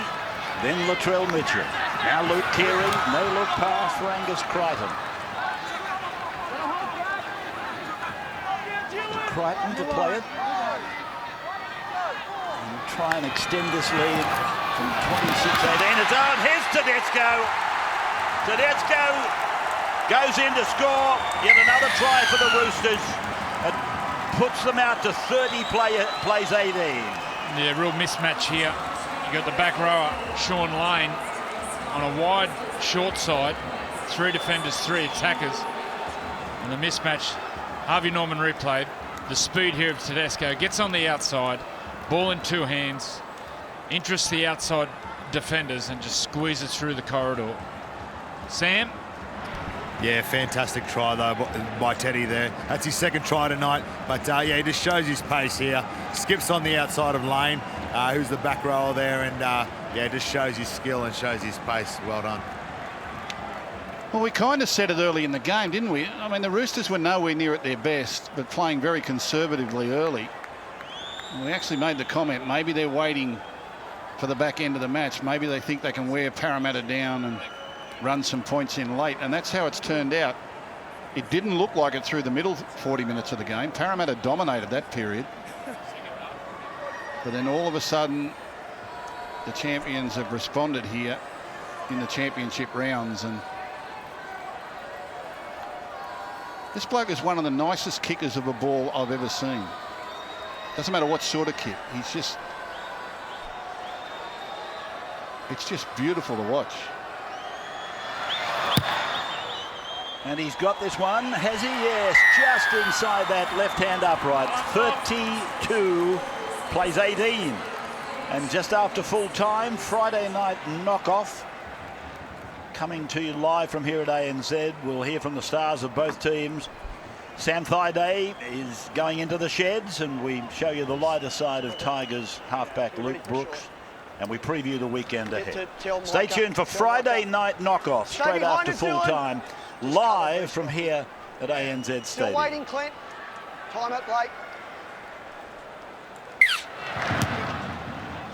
then Latrell Mitchell. Now Luke Keary, no look pass for Angus Crichton. Crichton to play it. And try and extend this lead from 26-18. It's on. Here's Tedesco. Tedesco goes in to score. Yet another try for the Roosters. It puts them out to 30 plays 18. Yeah, real mismatch here. You got the back rower, Sean Lane, on a wide short side. 3 defenders, 3 attackers. And the mismatch, Harvey Norman replayed. The speed here of Tedesco gets on the outside, ball in 2 hands, interests the outside defenders and just squeezes through the corridor. Sam? Yeah, fantastic try though by Teddy there. That's his 2nd try tonight. But yeah, he just shows his pace here. Skips on the outside of Lane, who's the back rower there, and yeah, just shows his skill and shows his pace. Well done. Well, we kind of said it early in the game, didn't we? I mean, the Roosters were nowhere near at their best, but playing very conservatively early. And we actually made the comment, maybe they're waiting for the back end of the match. Maybe they think they can wear Parramatta down and run some points in late, and that's how it's turned out. It didn't look like it through the middle 40 minutes of the game. Parramatta dominated that period. But then all of a sudden, the champions have responded here in the championship rounds, and this bloke is one of the nicest kickers of a ball I've ever seen. Doesn't matter what sort of kick. He's just... it's just beautiful to watch. And he's got this one, has he? Yes, just inside that left-hand upright. 32, plays 18. And just after full time, Friday night knockoff. Coming to you live from here at ANZ. We'll hear from the stars of both teams. Sam Thaiday is going into the sheds, and we show you the lighter side of Tigers halfback Luke Brooks, and we preview the weekend ahead. Stay tuned for Friday night knockoff straight after full time, live from here at ANZ Stadium. Still waiting, Clint. Time up, Blake.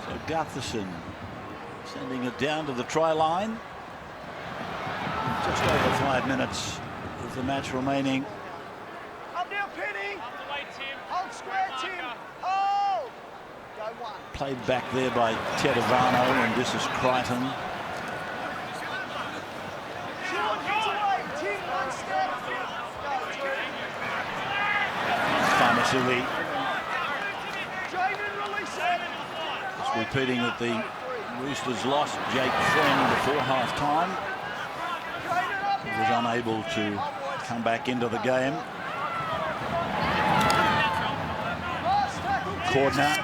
So Gutherson sending it down to the try line. Just over 5 minutes of the match remaining. Up now, Penny. Hold square, Tim. Hold. Go 1. Played back there by Tedavano, and this is Crichton. Farmasili. Just repeating that the Roosters lost Jake Friend before half-time. He was unable to come back into the game. Cordner.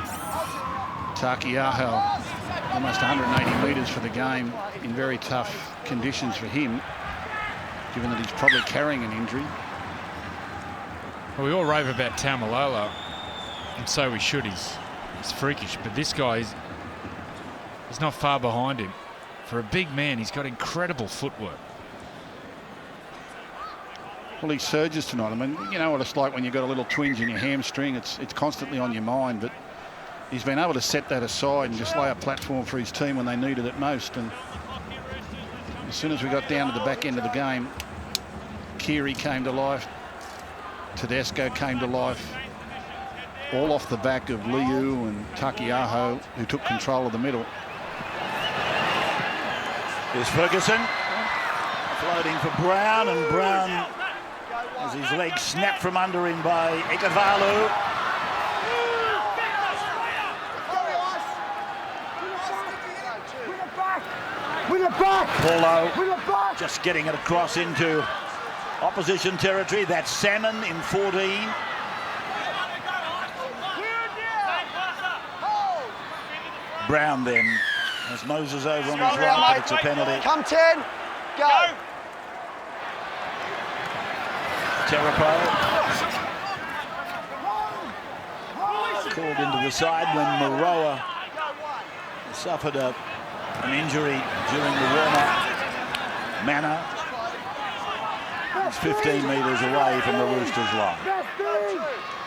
Takiaho, almost 180 metres for the game in very tough conditions for him, given that he's probably carrying an injury. Well, we all rave about Taumalolo, and so we should. He's freakish, but this guy is not far behind him. For a big man, he's got incredible footwork. Well, he surges tonight. I mean, you know what it's like when you've got a little twinge in your hamstring. It's constantly on your mind, but he's been able to set that aside and just lay a platform for his team when they needed it most. And as soon as we got down to the back end of the game, Keary came to life, Tedesco came to life, all off the back of Liu and Takiaho, who took control of the middle. Here's Ferguson floating for Brown, and Brown has his legs snapped from under him by Ikavalu. Paulo just getting it across into opposition territory. That's Salmon in 14. Brown then has Moses over on his right, but it's a penalty. Come 10, go. Terapo called into the side when Maroa suffered an injury during the warm-up. Manor is 15 metres away from the Roosters line.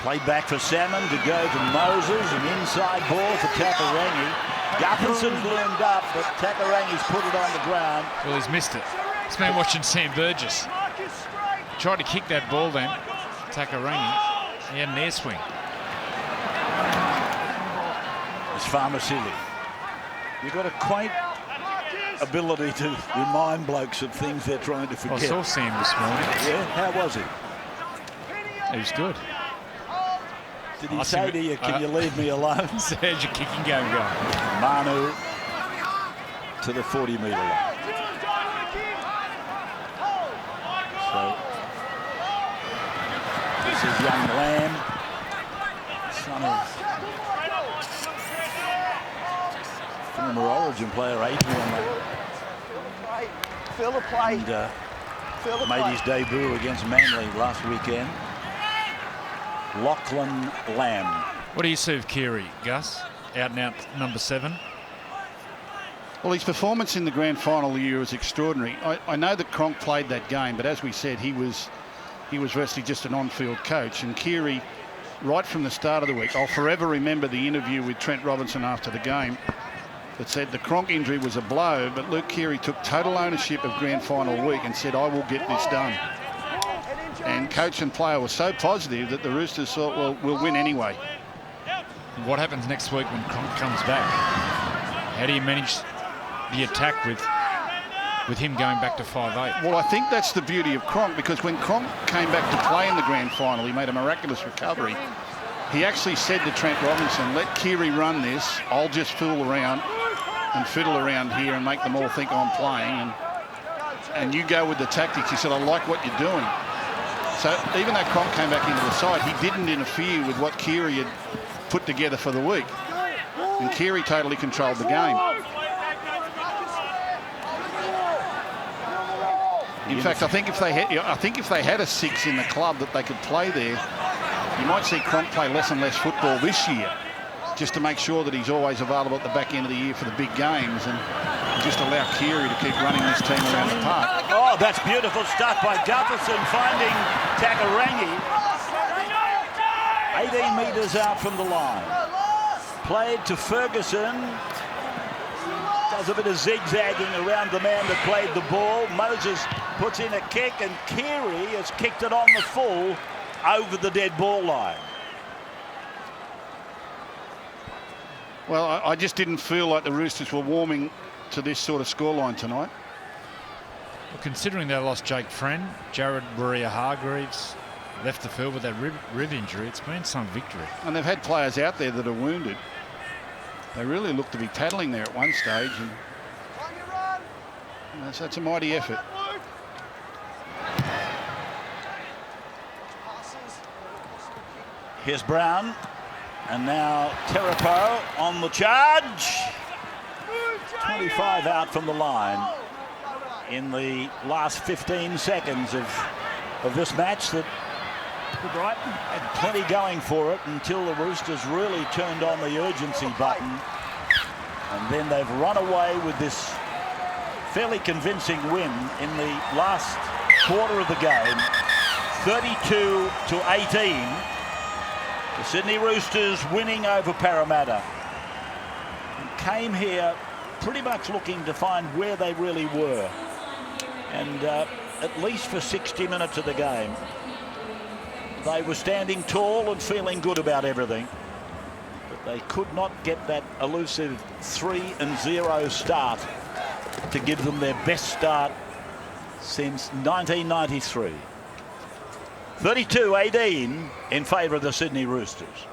Played back for Salmon to go to Moses, an inside ball for Takarangi. Gutherson's loomed up, but Takarangi's put it on the ground. Well, he's missed it. He's been watching Sam Burgess. Tried to kick that ball then, Takarangi. He had an air swing. It's Farmasili. You've got a quaint ability to remind blokes of things they're trying to forget. I saw Sam this morning. Yeah, how was he? He was good. Did he say to you, can you leave me alone? So how's your kicking game going? Manu to the 40-metre line. So this is young Lamb, son of former Origin player Adrian Lamb. Feel the play. And made his debut against Manly last weekend. Lachlan Lamb. What do you see of Keary, Gus? Out and out number 7. Well, his performance in the grand final of the year was extraordinary. I know that Cronk played that game, but as we said, he was virtually just an on-field coach. And Keary, right from the start of the week, I'll forever remember the interview with Trent Robinson after the game that said the Cronk injury was a blow, but Luke Keary took total ownership of grand final week and said, I will get this done. And coach and player were so positive that the Roosters thought, well, we'll win anyway. What happens next week when Cronk comes back? How do you manage the attack with him going back to 5'8"? Well, I think that's the beauty of Cronk, because when Cronk came back to play in the grand final, he made a miraculous recovery. He actually said to Trent Robinson, let Keary run this, I'll just fool around and fiddle around here and make them all think I'm playing, and you go with the tactics. He said, I like what you're doing. So even though Cronk came back into the side, he didn't interfere with what Keary had put together for the week. And Keary totally controlled the game. In fact, I think if they had a 6 in the club that they could play there, you might see Cronk play less and less football this year, just to make sure that he's always available at the back end of the year for the big games, and just allow Keary to keep running this team around the park. Oh, that's beautiful stuff by Gutherson, finding Takarangi. 18 metres out from the line. Played to Ferguson. Does a bit of zigzagging around the man that played the ball. Moses puts in a kick, and Keary has kicked it on the full over the dead ball line. Well, I just didn't feel like the Roosters were warming to this sort of scoreline tonight. Well, considering they lost Jake Friend, Jared Warrior-Hargreaves left the field with that rib injury, it's been some victory. And they've had players out there that are wounded. They really look to be paddling there at one stage, and that's a mighty effort. Here's Brown, and now Terapo on the charge. 25 out from the line in the last 15 seconds of this match that Brighton had plenty going for it until the Roosters really turned on the urgency button, and then they've run away with this fairly convincing win in the last quarter of the game, 32-18. The Sydney Roosters winning over Parramatta. Came here pretty much looking to find where they really were, and at least for 60 minutes of the game they were standing tall and feeling good about everything, but they could not get that elusive 3-0 start to give them their best start since 1993. 32-18 in favour of the Sydney Roosters.